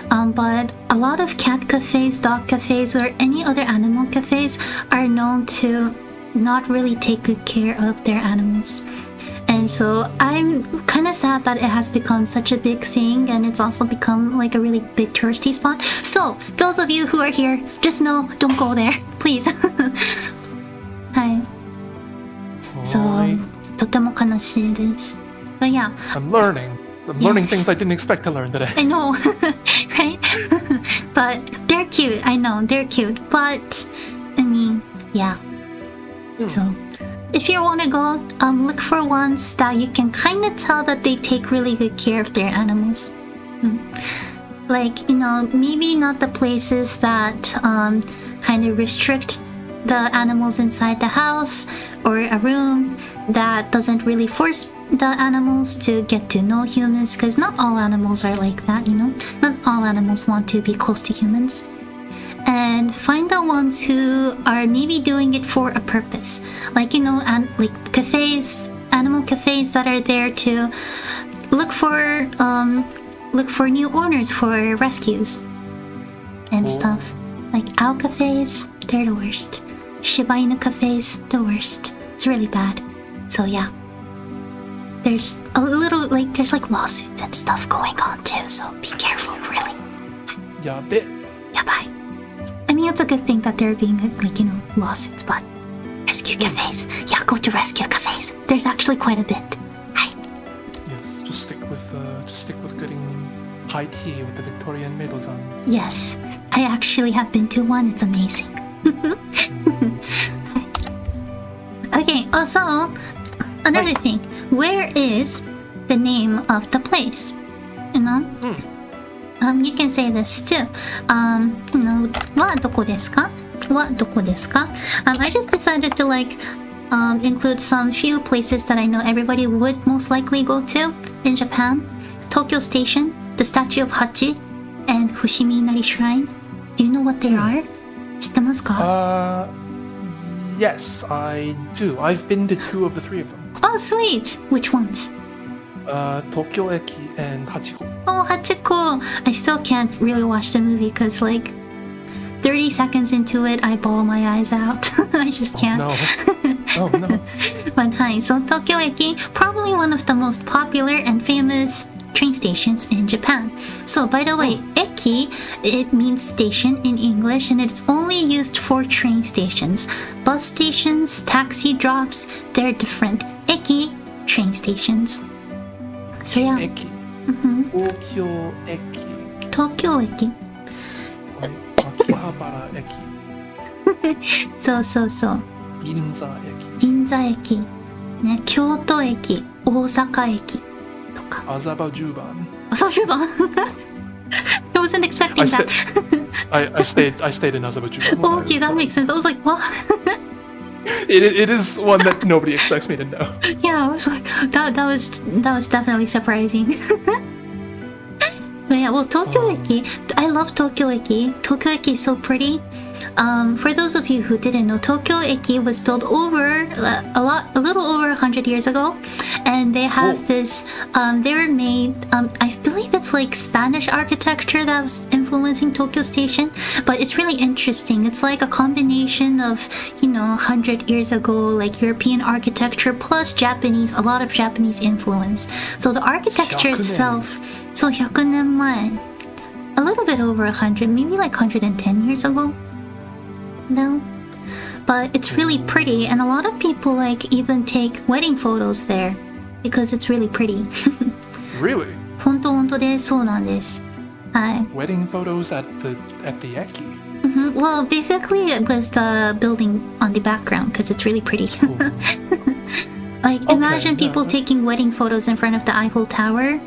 But a lot of cat cafes, dog cafes, or any other animal cafes are known to not really take good care of their animals. And so I'm kind of sad that it has become such a big thing, and it's also become like a really big touristy spot. So those of you who are here, just know, don't go there, please. Hi. So とても悲しいです。But yeah. I'm learning things I didn't expect to learn today. I know, right? But they're cute. I know they're cute. But I mean, yeah. So if you want to go, look for ones that you can kind of tell that they take really good care of their animals. Like, maybe not the places that kind of restrict the animals inside the house, or a room that doesn't really force the animals to get to know humans, because not all animals are like that, you know? Not all animals want to be close to humans. And find the ones who are maybe doing it for a purpose. Like, you know, and like cafes, animal cafes that are there to look for new owners for rescues and stuff. Like owl cafes, they're the worst. Shiba Inu cafes, the worst. It's really bad. So yeah. There's a little, like, there's like lawsuits and stuff going on too, so be careful, really. Yabe. Yabai. I mean, it's a good thing that there are being, like, you know, lawsuits, but rescue cafes. Yeah, go to rescue cafes. There's actually quite a bit. Hi. Yes, just stick with getting high tea with the Victorian Meido-sans. Yes, I actually have been to one. It's amazing. Okay, also, another thing. Where is the name of the place? You know? You can say this too. You know, はどこですか? はどこですか? I just decided to like include some few places that I know everybody would most likely go to in Japan. Tokyo Station, the Statue of Hachi, and Fushimi Inari Shrine. Do you know what they are? 知ってますか? Yes, I do. I've been to 2 of the 3 of them. Oh, sweet! Which ones? Tokyo Eki and Hachiko. Oh, Hachiko! I still can't really watch the movie because, like, 30 seconds into it, I bawl my eyes out. I just can't. No. Oh, no. But hi, so Tokyo Eki, probably one of the most popular and famous train stations in Japan. So, by the way, Eki, it means station in English, and it's only used for train stations. Bus stations, taxi drops, they're different. Eki, train stations. So yeah. Eki. Tokyo Eki. Tokyo Eki. Akihabara Eki. そうそうそう。Ginza Eki. 銀座駅、ね、京都駅、大阪駅とか。Azerbaijan. あ、そう、10番 I wasn't expecting that. I stayed in Azerbaijan. Oh, okay, that makes sense. I was like, what? It is one that nobody expects me to know. Yeah, I was like, that was definitely surprising. But yeah, well, Tokyo Eki, I love Tokyo Eki. Tokyo Eki is so pretty. For those of you who didn't know, Tokyo Eki was built a little over 100 years ago, and they have this. They were made. I believe it's like Spanish architecture that was influencing Tokyo Station, but it's really interesting. It's like a combination of, you know, 100 years ago, like European architecture plus Japanese, a lot of Japanese influence. So the architecture itself. So 100年前, a little bit over 100, maybe like 110 years ago. No, but it's really pretty, and a lot of people like even take wedding photos there because it's really pretty. Really? 本当でそうなんです。はい。Wedding photos at the Eki. Well, basically with the building on the background because it's really pretty. Like imagine people taking wedding photos in front of the Eiffel Tower.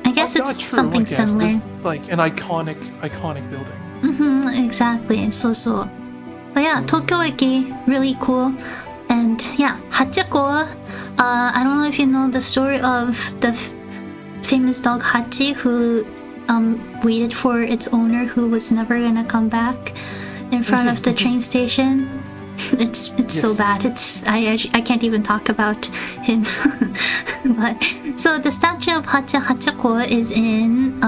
I guess it's something similar. This, like an iconic building. Exactly. So. But yeah, Tokyo Eki, really cool. And yeah, Hachiko, I don't know if you know the story of the famous dog Hachi who waited for its owner who was never gonna come back in front of the train station. It's yes. So bad. I can't even talk about him. But so the statue of Hachiko is in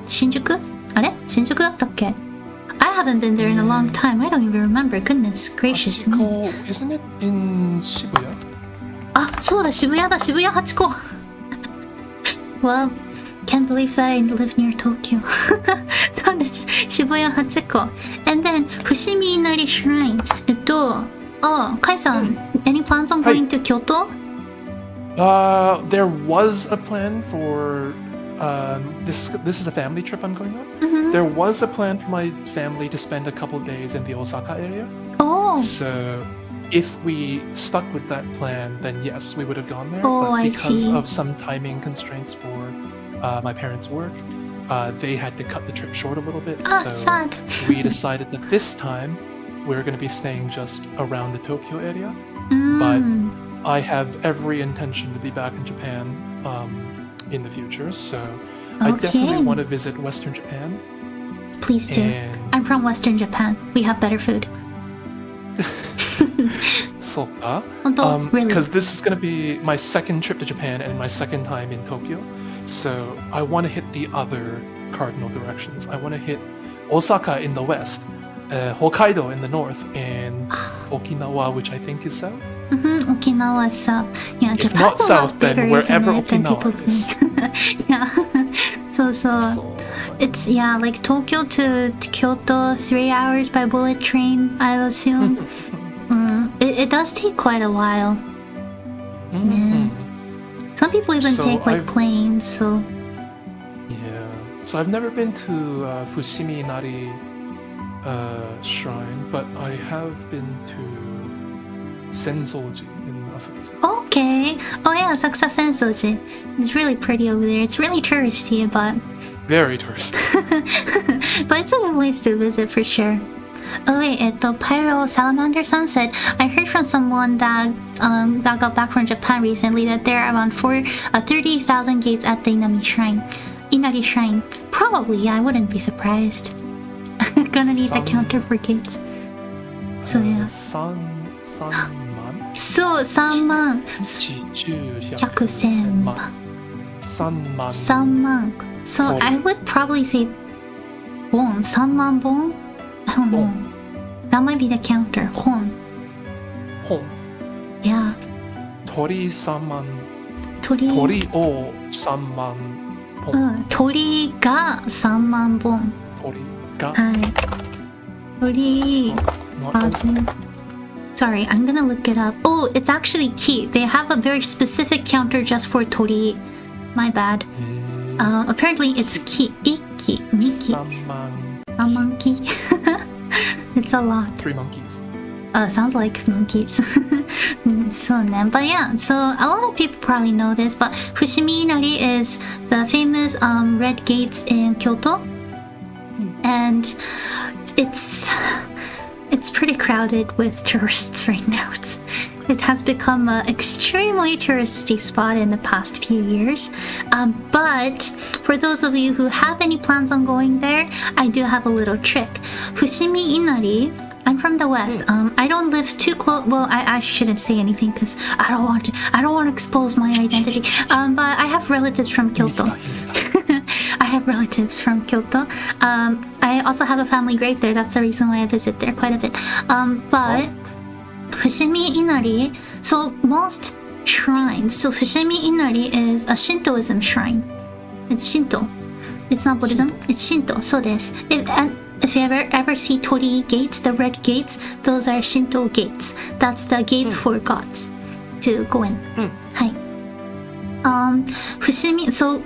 Shinjuku? あれ? Shinjuku だったっけ? I haven't been there in a long time. I don't even remember. Goodness gracious me. Isn't it in Shibuya? あ、そうだ、渋谷だ、渋谷ハチ公。Well, can't believe that I live near Tokyo. そうです、渋谷ハチ公。And then, 伏見稲荷 Shrine. カイさん、any plans on going to Kyoto? There was a plan for this is a family trip I'm going on. There was a plan for my family to spend a couple days in the Osaka area. Oh. So if we stuck with that plan, then yes, we would have gone there. Oh, but because I see. of some timing constraints for my parents' work, they had to cut the trip short a little bit. So sad. We decided that this time we're going to be staying just around the Tokyo area. But I have every intention to be back in Japan in the future, so I definitely want to visit Western Japan. Please do. I'm from Western Japan. We have better food. So, really? Because this is going to be my second trip to Japan and my second time in Tokyo. So I want to hit the other cardinal directions. I want to hit Osaka in the west, Hokkaido in the north, and Okinawa, which I think is south. Okinawa is south. Yeah, if Japan's not a lot south, then bigger, wherever isn't it, than Okinawa people is. think. Yeah. So it's like Tokyo to Kyoto, 3 hours by bullet train, I assume. It does take quite a while. Yeah. Some people even take planes, so... Yeah. So I've never been to Fushimi Inari shrine, but I have been to Sensoji in Asakusa. Okay. Oh yeah, Asakusa Sensoji. It's really pretty over there. It's really touristy, but... Very touristy. But it's a good place to visit for sure. Oh wait, Pyro Salamander-san said, I heard from someone that got back from Japan recently that there are around 30,000 gates at the Inari Shrine. Probably, yeah, I wouldn't be surprised. Gonna need the counter for gates. So yeah. そう、3万。100千万。3万。So I would probably say won. 3万won? I don't know. That might be the counter. Hon. Yeah. 鳥3万。鳥を3万本。鳥が3万本。鳥が。はい。鳥。Sorry, I'm gonna look it up. Oh, it's actually key. They have a very specific counter just for tori. My bad. Apparently it's key. 1期、2期。3万期. It's a lot. 3 monkeys. Sounds like monkeys. But yeah, so a lot of people probably know this, but Fushimi Inari is the famous red gates in Kyoto. And it's pretty crowded with tourists right now. It has become an extremely touristy spot in the past few years. But for those of you who have any plans on going there, I do have a little trick. Fushimi Inari, I'm from the west. I don't live too close. Well, I shouldn't say anything because I don't want to expose my identity. But I have relatives from Kyoto. I have relatives from Kyoto. I also have a family grave there. That's the reason why I visit there quite a bit. But Fushimi Inari, so most shrines, so Fushimi Inari is a Shintoism shrine. It's Shinto. It's not Buddhism, it's Shinto. So this. If you ever see Tori gates, the red gates, those are Shinto gates. That's the gates for gods to go in. Hi. Fushimi, so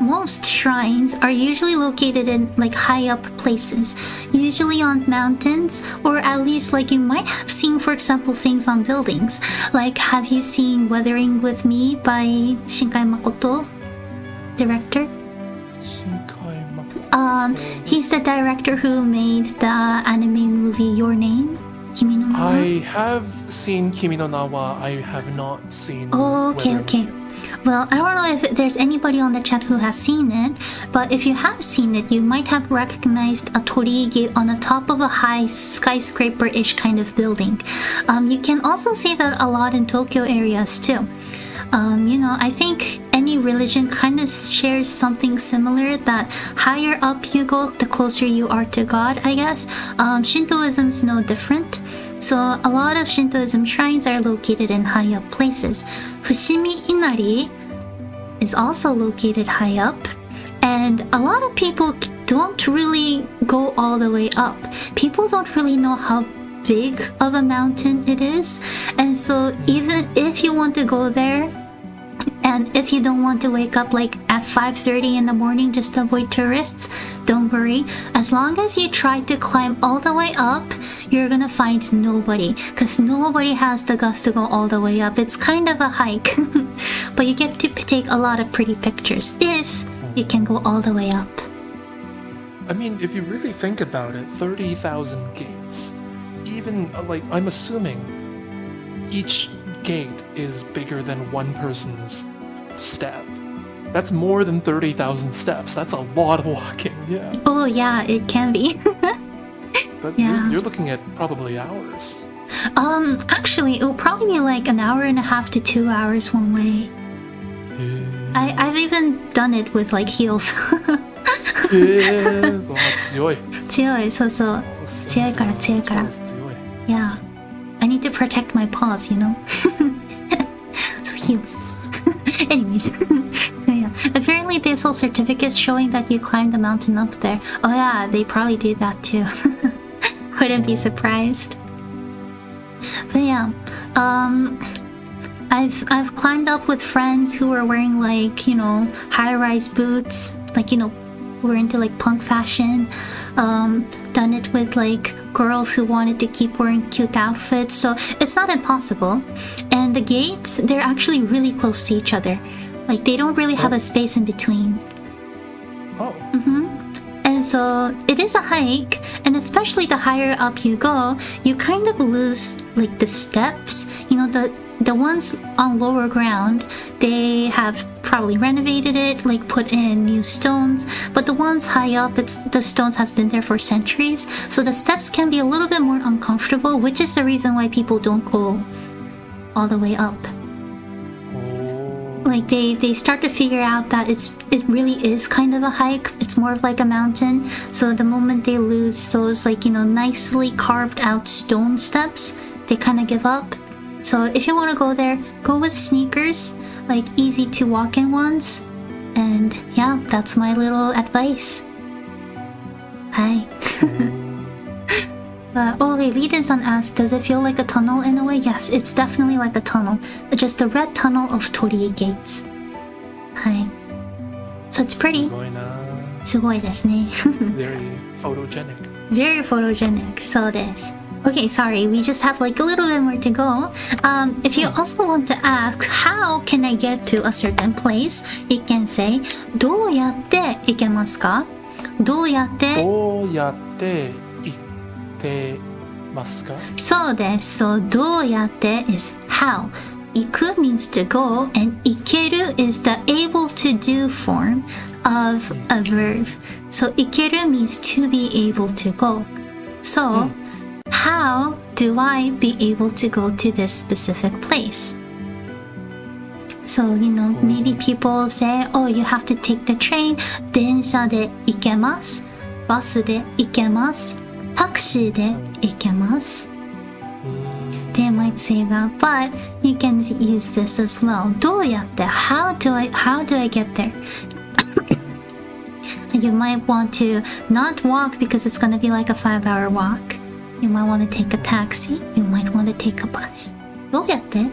most shrines are usually located in like high up places, usually on mountains, or at least like you might have seen, for example, things on buildings. Like, have you seen Weathering with Me by Shinkai Makoto, director? He's the director who made the anime movie Your Name, Kimi no Nawa. I have seen Kimi no Nawa. I have not seen. Oh, okay. Well, I don't know if there's anybody on the chat who has seen it, but if you have seen it, you might have recognized a torii gate on the top of a high skyscraper-ish kind of building. You can also see that a lot in Tokyo areas too. I think any religion kind of shares something similar, that higher up you go, the closer you are to God, I guess. Shintoism's no different. So a lot of Shintoism shrines are located in high up places. Fushimi Inari is also located high up, and a lot of people don't really go all the way up. People don't really know how big of a mountain it is, and so even if you want to go there, and if you don't want to wake up like at 5:30 in the morning just to avoid tourists, don't worry. As long as you try to climb all the way up, you're gonna find nobody, because nobody has the guts to go all the way up. It's kind of a hike, but you get to take a lot of pretty pictures if you can go all the way up. I mean, if you really think about it, 30,000 gates. Even, like, I'm assuming each gate is bigger than one person's step. That's more than 30,000 steps. That's a lot of walking. Yeah. Oh yeah, it can be. But Yeah. you're looking at probably hours. Actually, it will probably be like an hour and a half to 2 hours one way. I've even done it with like heels. 強い。強い、そうそう。強いから強いから。強い。Yeah. I need to protect my paws, you know? So heels. Anyways. So yeah. Apparently they sell certificates showing that you climbed the mountain up there. Oh yeah, they probably do that too. Wouldn't be surprised. But yeah. I've climbed up with friends who were wearing like, you know, high-rise boots, like, you know, we're into like punk fashion. Done it with like girls who wanted to keep wearing cute outfits, so it's not impossible. And the gates, they're actually really close to each other. Like they don't really have a space in between. Oh. And so it is a hike, and especially the higher up you go, you kind of lose like the steps. You know, the ones on lower ground, they have probably renovated it, like put in new stones, but the ones high up, the stones has been there for centuries, so the steps can be a little bit more uncomfortable, which is the reason why people don't go all the way up. Like they start to figure out that it really is kind of a hike. It's more of like a mountain. So the moment they lose those like, you know, nicely carved out stone steps, they kind of give up. So if you want to go there, go with sneakers, like easy to walk in ones. And yeah, that's my little advice. Hi. Leiden-san asked, does it feel like a tunnel in a way? Yes, it's definitely like a tunnel. Just the red tunnel of Torii gates. Hi. So it's pretty. すごいな。すごいですね。Very photogenic. Very photogenic. そうです。Okay, sorry, we just have like a little bit more to go. If you also want to ask, how can I get to a certain place? You can say, どうやって行けますか？どうやってどうやって行ってますか？そうです。So, どうやって is how. 行く means to go, and 行ける is the able to do form of a verb. So, 行ける means to be able to go. So, how do I be able to go to this specific place? So, you know, maybe people say, oh, you have to take the train. 電車で行けます。バスで行けます。タクシーで行けます。They might say that, but you can use this as well. どうやって how do I get there? You might want to not walk because it's gonna be like a 5-hour walk. You might want to take a taxi. You might want to take a bus. どうやって？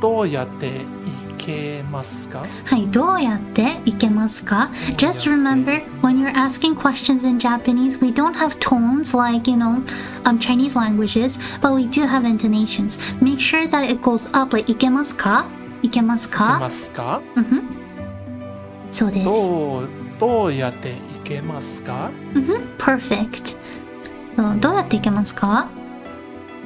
どうやって行けますか？はい、どうやって行けますか？ Just remember, when you're asking questions in Japanese, we don't have tones like, you know, Chinese languages, but we do have intonations. Make sure that it goes up, like, 行けますか？行けますか？行けますか？そうです。どうやって行けますか？ Perfect. そう、どうやって行けますか？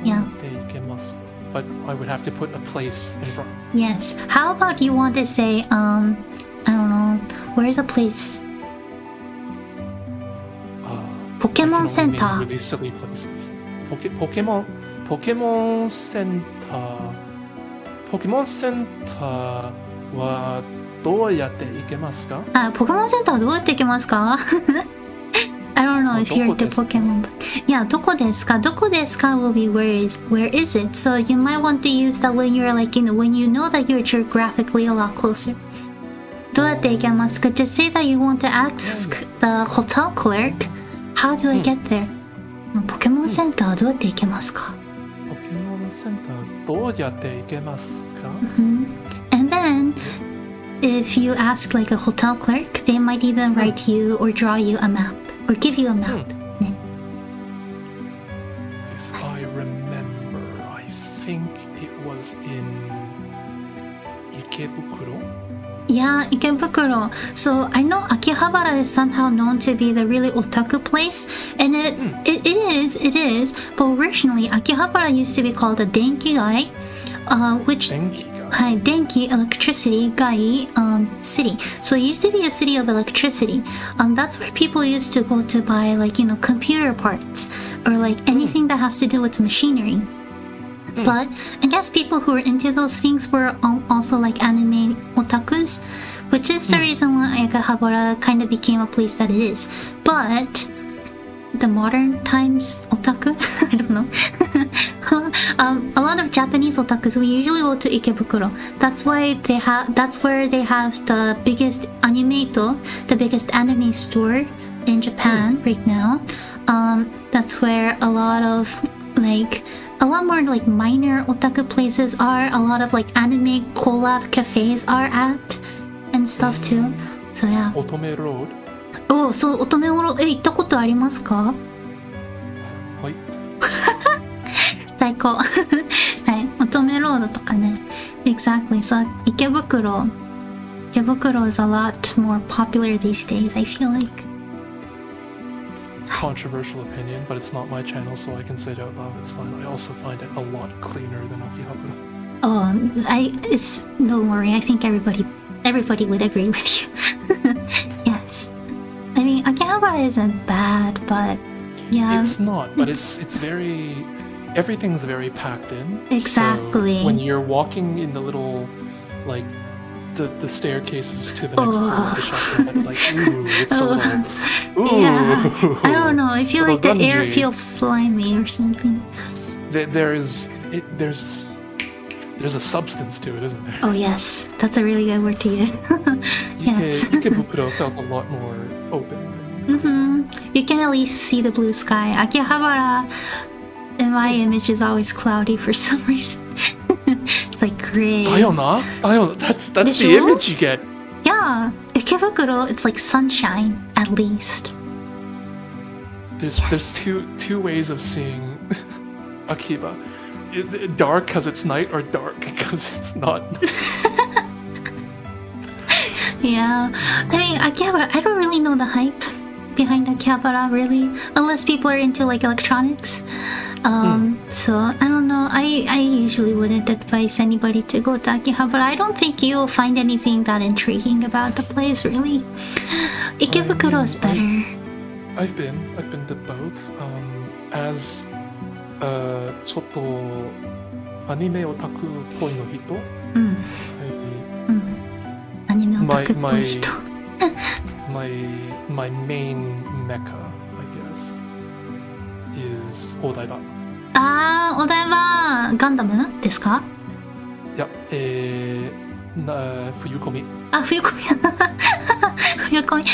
Yeah. で行けますか？ But I would have to put a place in front. Yes. How about you want to say, I don't know, where's a place? ポケモンセンター。Really silly places. ポケモンセンターはどうやって行けますか？ポケモンセンターはどうやって行けますか？ I don't know if you're into Pokemon. Yeah, どこですか？どこですか will be where is it? So you might want to use that when you're like, you know, when you know that you're geographically a lot closer. どうやって行けますか? Just say that you want to ask the hotel clerk, how do I get there? ポケモンセンターはどうやって行けますか? ポケモンセンターどうやって行けますか? And then if you ask like a hotel clerk, they might even write you or draw you a map or give you a map. If I remember, I think it was in 池袋? Yeah, Ikebukuro. So I know Akihabara is somehow known to be the really otaku place, and it is. But originally, Akihabara used to be called a Denki-gai, which Denki, electricity, gai, city. So it used to be a city of electricity. That's where people used to go to buy computer parts or anything that has to do with machinery. But I guess people who were into those things were also anime otakus, which is the reason why Akihabara kind of became a place that it is. But the modern times otaku, I don't know. A lot of Japanese otakus, we usually go to Ikebukuro. That's where they have the biggest the biggest anime store in Japan right now. That's where a lot more minor otaku places are. A lot of anime collab cafes are at and stuff too. So yeah. Otome Road. Oh, so Otome Road 行ったことありますか？はい。最高。はい。Otome Road とかね。Exactly. So Ikebukuro is a lot more popular these days, I feel like. Controversial opinion, but it's not my channel, so I can say it out loud. It's fine. I also find it a lot cleaner than Akihabara. Oh, don't worry. I think everybody would agree with you. Yes. I mean, Akihabara isn't bad, but yeah. It's not, but it's very. Everything's very packed in. Exactly. So when you're walking in the little, the staircases to the next floor of the shops, ooh, it's a little. Ooh. Yeah. I don't know. I feel like the grungy. air feels slimy or something. There's a substance to it, isn't there? Oh yes, that's a really good word to use. Yes. Ikebukuro felt a lot more open. You can at least see the blue sky. Akihabara, in my image, is always cloudy for some reason. It's gray. That's the image you get. Yeah, Ikebukuro, it's sunshine at least. There's two ways of seeing Akiba. Dark because it's night, or dark because it's not. Yeah, I mean Akihabara. I don't really know the hype behind Akihabara really, unless people are into electronics. So I don't know. I usually wouldn't advise anybody to go to Akihabara. I don't think you'll find anything that intriguing about the place really. Ikebukuro is better. I've been to both. As ちょっとアニメオタクっぽいの人。アニメオタクっぽい人。My main mecca, I guess, is お台場。お台場ガンダムですか？いや、冬コミ。冬コミ。冬コミ。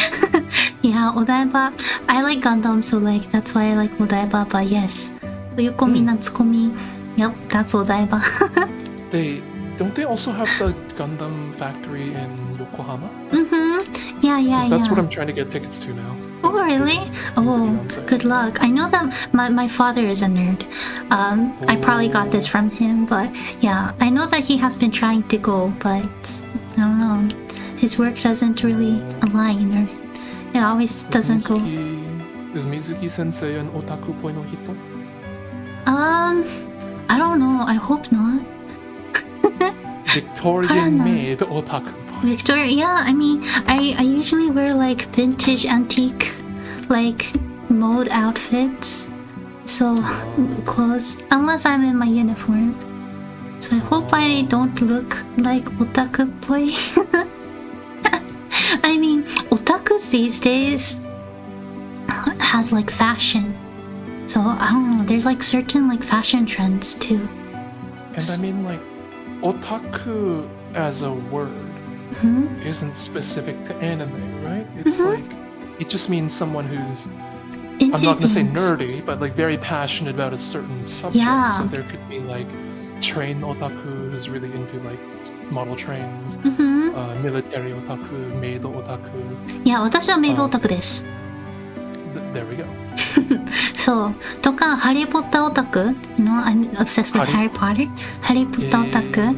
Yeah, お台場。I like Gundam, so that's why I like お台場. But yes, 冬コミ、夏コミ. Yep, that's お台場. Don't they also have the Gundam factory in Yokohama? Yeah. That's what I'm trying to get tickets to now. Oh, really? Oh, good luck. I know that my father is a nerd. I probably got this from him, but yeah, I know that he has been trying to go, but I don't know. His work doesn't really align, or it always doesn't go. Is Mizuki sensei an otaku poi no hito? I don't know. I hope not. Victorian maid otaku. Victoria, yeah. I mean, I usually wear vintage antique, mode outfits. So clothes, unless I'm in my uniform. So I hope I don't look like otaku boy. I mean, otakus these days has fashion. So I don't know. There's certain fashion trends too. And I mean otaku as a word isn't specific to anime, right? It's it just means someone who's into I'm not gonna say things. nerdy, but very passionate about a certain subject. Yeah. So there could be train otaku who's really into model trains, military otaku, maid otaku. Yeah, 私はメイドオタクです。There we go. そうとかハリーポッターオタク I'm obsessed with Harry Potter ハリーポッターオタク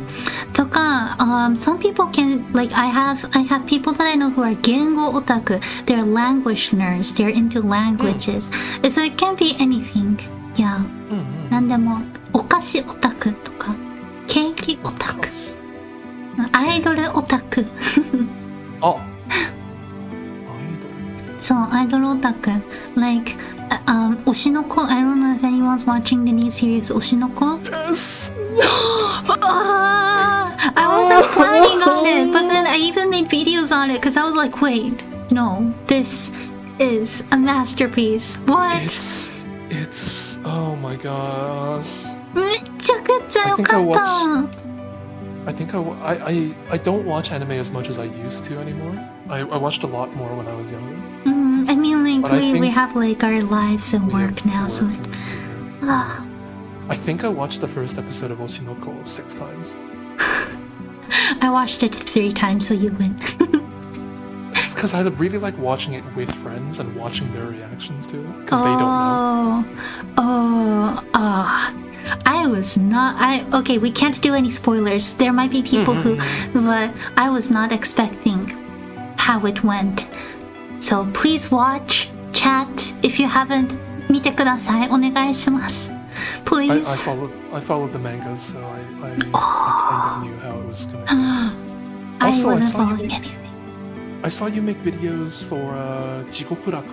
とか、some people can like I have people that I know who are 言語オタク they're language nerds they're into languages、so it can be anything yeah、なんでもお菓子オタクとかケーキオタクアイドルオタクあそうアイドルオタク like推しの子 I don't know if anyone's watching the new series 推しの子 Yes I wasn't planning on it but then I even made videos on it because I was like wait no this is a masterpiece what It's oh my gosh めちゃくちゃよかった I think I don't watch anime as much as I used to anymore. I watched a lot more when I was younger. I mean like we have like our lives and work now so I think I watched the first episode of Oshinoko 6 times. I watched it 3 times so you win It's because I really like watching it with friends and watching their reactions to it because they don't know. I was not okay we can't do any spoilers there might be people who but I was not expecting how it went so please watch chat if you haven't 見てくださいお願いします please I followed the mangas so I kind of knew how it was going to go. I Also, wasn't following anything I saw you make videos for 地獄楽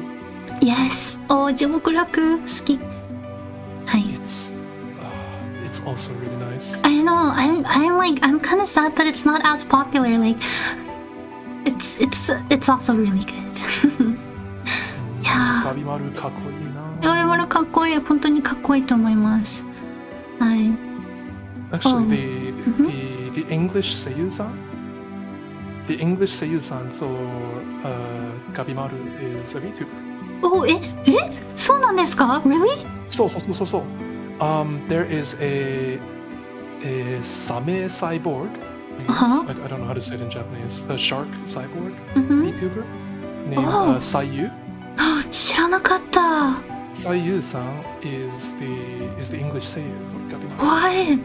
Yes 地獄楽好きはい It's also really nice. I know. I'm kind of sad that it's not as popular. Like, it's also really good. yeah. ガビマルかっこいいな。ガビマルかっこいい。本当にかっこいいと思います。はい。Actually, the English 声優さん The English 声優さん for ガビマル is a VTuber. そうなんですか Really? そう。There is a Same cyborg. I don't know how to say it in Japanese. A shark cyborg VTuber named Sayu. 知らなかった。Sayu-san is the English 声優 for Gabimaru. What?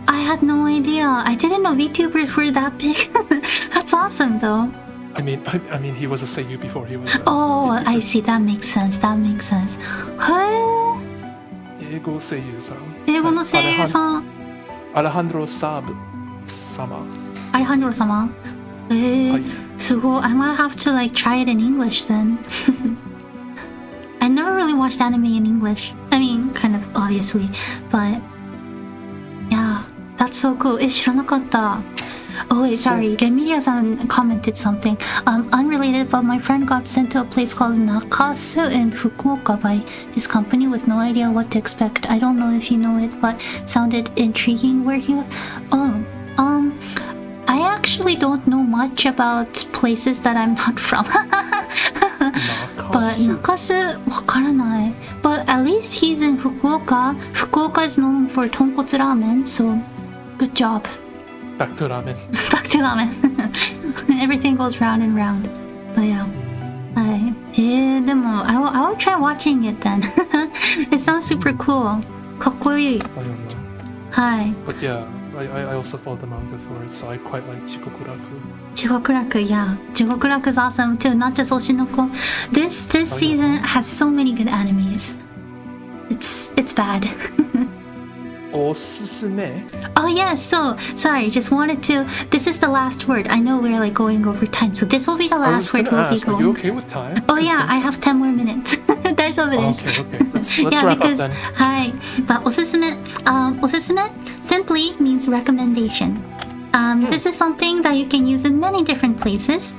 I had no idea. I didn't know VTubers were that big. That's awesome, though. I mean, he was a 声優 before he was. I see. That makes sense. 英語声優さん。英語の声優さん。アレハンドロ・サーブ様。アレハンドロ様。すごい。I might have to like try it in English then. I never really watched anime in English. I mean, kind of obviously, but yeah, that's so cool. 知らなかった。Oh, wait, sorry. Remilia-san commented something. Unrelated, but my friend got sent to a place called Nakasu in Fukuoka by his company with no idea what to expect. I don't know if you know it, but sounded intriguing where he was. I actually don't know much about places that I'm not from. But Nakasu, わからない. But at least he's in Fukuoka. Fukuoka is known for tonkotsu ramen, so good job. Back to ramen. Back to ramen. Everything goes round and round. But yeah. でも I will try watching it then. It sounds super cool. かっこいい。はい。But yeah, I also followed the manga for it, so I quite like 地獄楽. 地獄楽, yeah. 地獄楽 is awesome too. Not just 推しの子. This season has so many good animes. It's bad. おすすめ? Oh yes, so sorry, just wanted to. This is the last word. I know we're like going over time, so this will be the last word we'll be going. Are you okay with time? Oh yeah, I have 10 more minutes. 大丈夫です。Okay. Let's wrap up then. はい。But おすすめ simply means recommendation. This is something that you can use in many different places.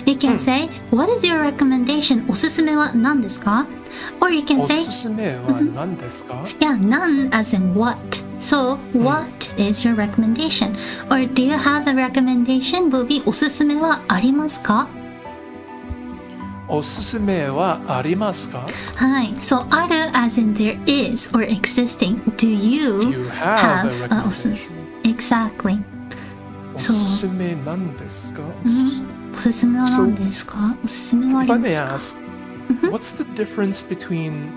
You can say, what is your recommendation? おすすめは何ですか? Or you can say, おすすめは何ですか? Yeah, none as in what. So, what is your recommendation? Or do you have a recommendation? will be おすすめはありますか? おすすめはありますか? はい。So, ある as in there is or existing. Do you have a recommendation? Exactly. おすすめ何ですか? おすすめは何ですか? おすすめはありますか? If I may ask, what's the difference between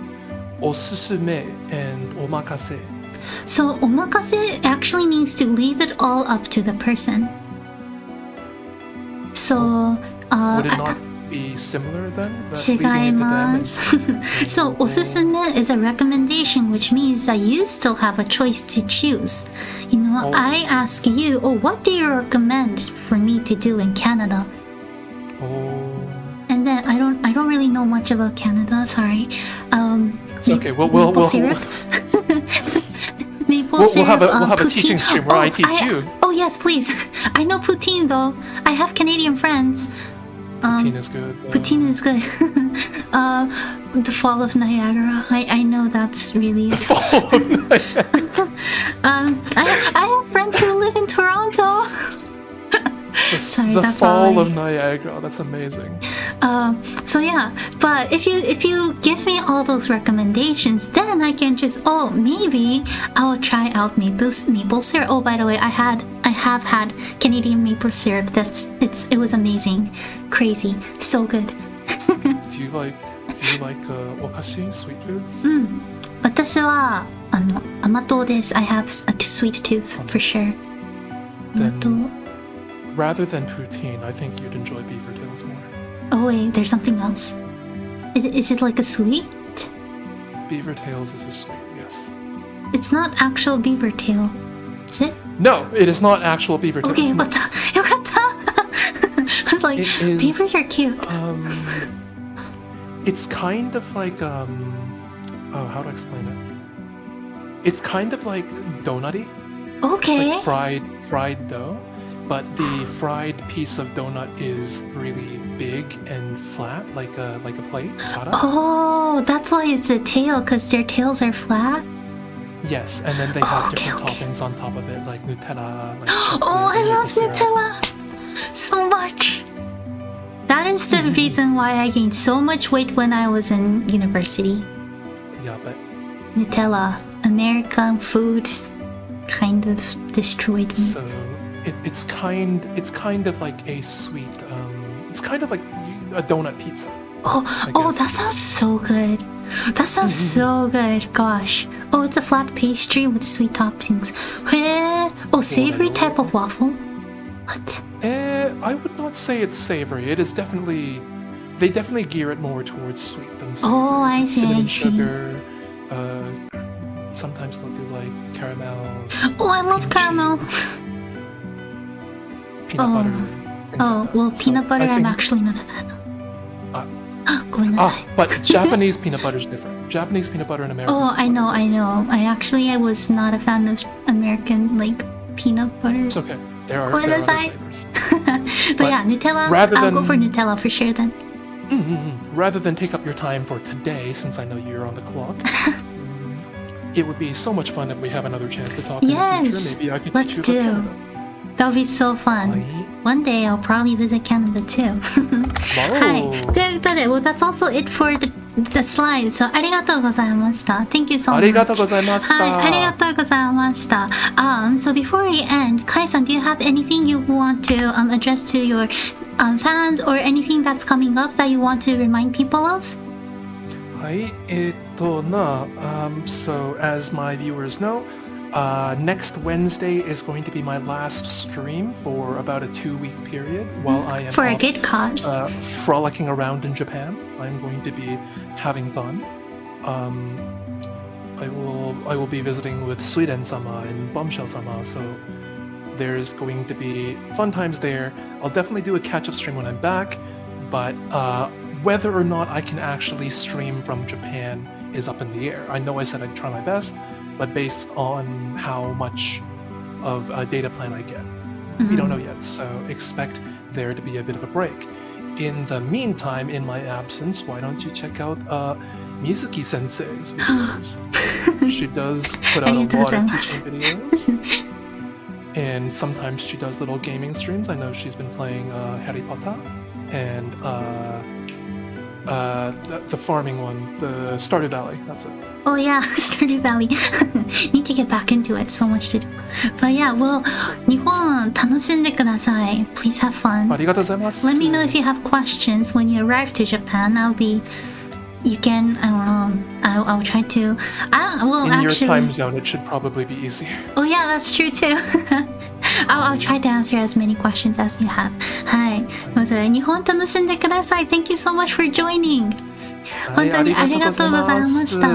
osusume and omakase. So omakase actually means to leave it all up to the person. So Would it not be similar then? That leaving it to them 違い and- ます。So おすすめ is a recommendation, which means that you still have a choice to choose. You know, Oh. I ask you, what do you recommend for me to do in Canada? Oh. And then I don't really know much about Canada. Sorry. It's okay. We'll maple syrup. Maple We'll syrup. have a poutine. teaching stream where I teach you. Oh yes, please. I know poutine though. I have Canadian friends. Poutine is good. Poutine is good. The Fall of Niagara. I know that's really. I have friends who live in Toronto. Sorry, The that's Fall all. of Niagara. That's amazing. So yeah, but if you give me all those recommendations, then I can just maybe I'll try out maple syrup. Oh, by the way, I have had Canadian maple syrup. It was amazing, crazy, so good. Do you like okashi, sweet foods? 私は甘党です。I have a sweet tooth for sure. Then- 甘党 Rather than poutine, I think you'd enjoy beaver tails more. Oh wait, there's something else. Is it like a sweet? Beaver tails is a sweet, yes. It's not actual beaver tail. Is it? No, it is not actual beaver tails. Okay, よ No. かった。よかった。I was like, It is- beavers are cute. It's kind of like how to explain it? It's kind of like donutty. It's Okay. like fried dough, but the fried piece of donut is really big and flat, like a plate. Sara. Oh, that's why it's a tail, because their tails are flat. Yes, and then they have Okay, different okay. toppings on top of it, like Nutella, like chocolate, Oh, I maple love syrup. Nutella so much. That is the reason why I gained so much weight when I was in university. Yeah, but Nutella, American food, kind of destroyed me. so it's kind of like a sweet. It's kind of like a donut pizza. Oh, guess. that sounds so good. That sounds so good. Gosh. Oh, it's a flat pastry with sweet toppings. Savory type of waffle? What? I would not say it's savory. It is definitely. They definitely gear it more towards sweet than savory. Oh, I see, Cinnamon I see. sugar. Sometimes they'll do like caramel. Oh, I love cream caramel. cheese, peanut Oh. butter. things Oh, like that. well, So peanut butter I I'm think- actually not a fan of. ごめんなさい。 but Japanese peanut butter is different. Japanese peanut butter and American. Oh, I know. I was not a fan of American, like, peanut butter. It's okay. There are What other is I? flavors. But yeah, Nutella, rather I'll go than- for Nutella for sure then. Rather than take up your time for today, since I know you're on the clock, it would be so much fun if we have another chance to talk in the Yes, future. Maybe I could let's teach you about do. Canada. That would be so fun. One day I'll probably visit Canada too. はい。ということで、well, that's also it for the slide. So ありがとうございました。Thank you so much. ありがとうございました。はい、ありがとうございました。So before we end, Kai-san, do you have anything you want to address to your fans or anything that's coming up that you want to remind people of? はい、so as my viewers know, next Wednesday is going to be my last stream for about a 2-week period while I am For a off, good cause. frolicking around in Japan. I'm going to be having fun. I will be visiting with Suiden-sama and Bombshell-sama, so there's going to be fun times there. I'll definitely do a catch-up stream when I'm back, but whether or not I can actually stream from Japan is up in the air. I know I said I'd try my best, but based on how much of a data plan I get, we don't know yet, so expect there to be a bit of a break. In the meantime, in my absence, why don't you check out Mizuki Sensei's videos? She does put out a lot of teaching videos. And sometimes she does little gaming streams. I know she's been playing Harry Potter and the farming one, the Stardew Valley. That's it. Oh yeah, Stardew Valley. Need to get back into it. So much to do. But yeah, well, 日本楽しんでください. Please have fun. ありがとうございます。 Let me know if you have questions when you arrive to Japan. I'll be you can, I don't know, I'll try to, well, In actually, your time zone, it should probably be easier. oh yeah, that's true too. I'll try to answer as many questions as you have. はい。まず日本楽しんでください。Thank you so much for joining. 本当にありがとうございました。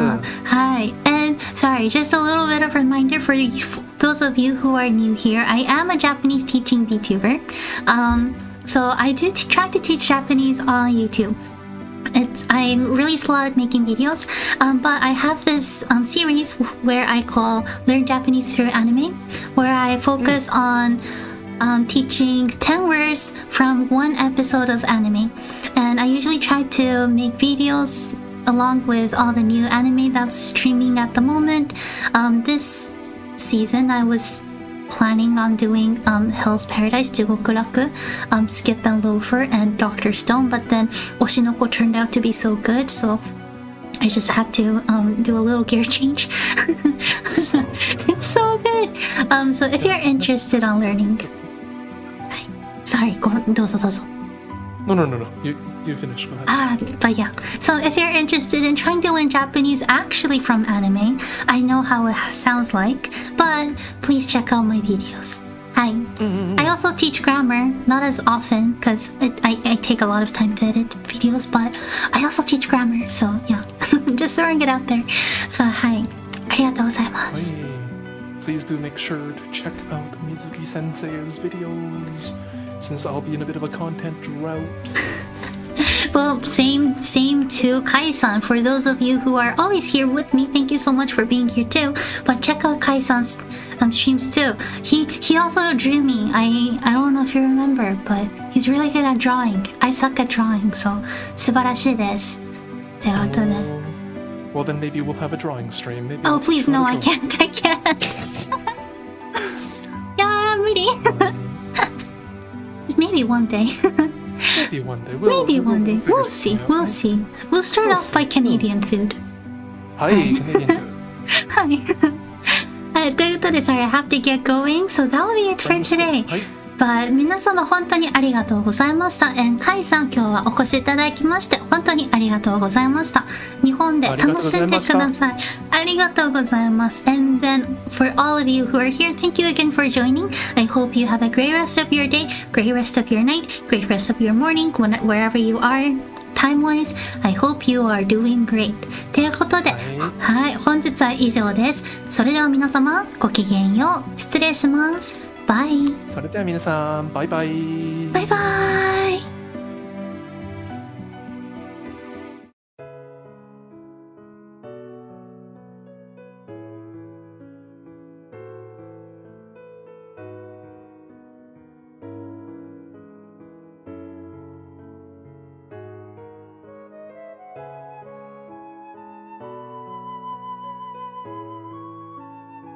はい。And sorry, just a little bit of reminder for you, those of you who are new here. I am a Japanese teaching VTuber. So I do try to teach Japanese on YouTube. I'm really slow at making videos, but I have this series where I call Learn Japanese Through Anime, where I focus on teaching 10 words from one episode of anime. And I usually try to make videos along with all the new anime that's streaming at the moment. This season I was planning on doing Hell's Paradise, Jigokuraku, Skip and Loafer, and Dr. Stone, but then Oshinoko turned out to be so good, so I just had to do a little gear change. It's so good. So if you're interested on learning, sorry, go dozo. No. You finish. Go ahead. But yeah. So if you're interested in trying to learn Japanese actually from anime, I know how it sounds like, but please check out my videos. Hi. I also teach grammar, not as often because I take a lot of time to edit videos, but I also teach grammar, so yeah. Just throwing it out there. Hi. ありがとうございます。Please do make sure to check out Mizuki Sensei's videos, since I'll be in a bit of a content drought. Well, same to Kai-san. For those of you who are always here with me, thank you so much for being here too. But check out Kai-san's streams too. He also drew me. I don't know if you remember, but he's really good at drawing. I suck at drawing, so 素晴らしいです。ということで。Well, then maybe we'll have a drawing stream. Maybe Oh, please, no, I can't. Yeah, really. Maybe one day. Maybe one day. We'll see. We'll start off by Canadian food. Hi, Canadian food. Hi. ということで、sorry, I have to get going. So that will be it for today. But 皆様本当にありがとうございました。カイさん、今日はお越しいただきまして本当にありがとうございました。日本で楽しんでください。ありがとうございます。And then for all of you who are here, thank you again for joining. I hope you have a great rest of your day, great rest of your night, great rest of your morning, wherever you are. Time-wise, I hope you are doing great. ということで、はい、本日は以上です。それでは皆様、ごきげんよう。失礼します。バイ。それでは皆さん、バイバイ。バイバイ。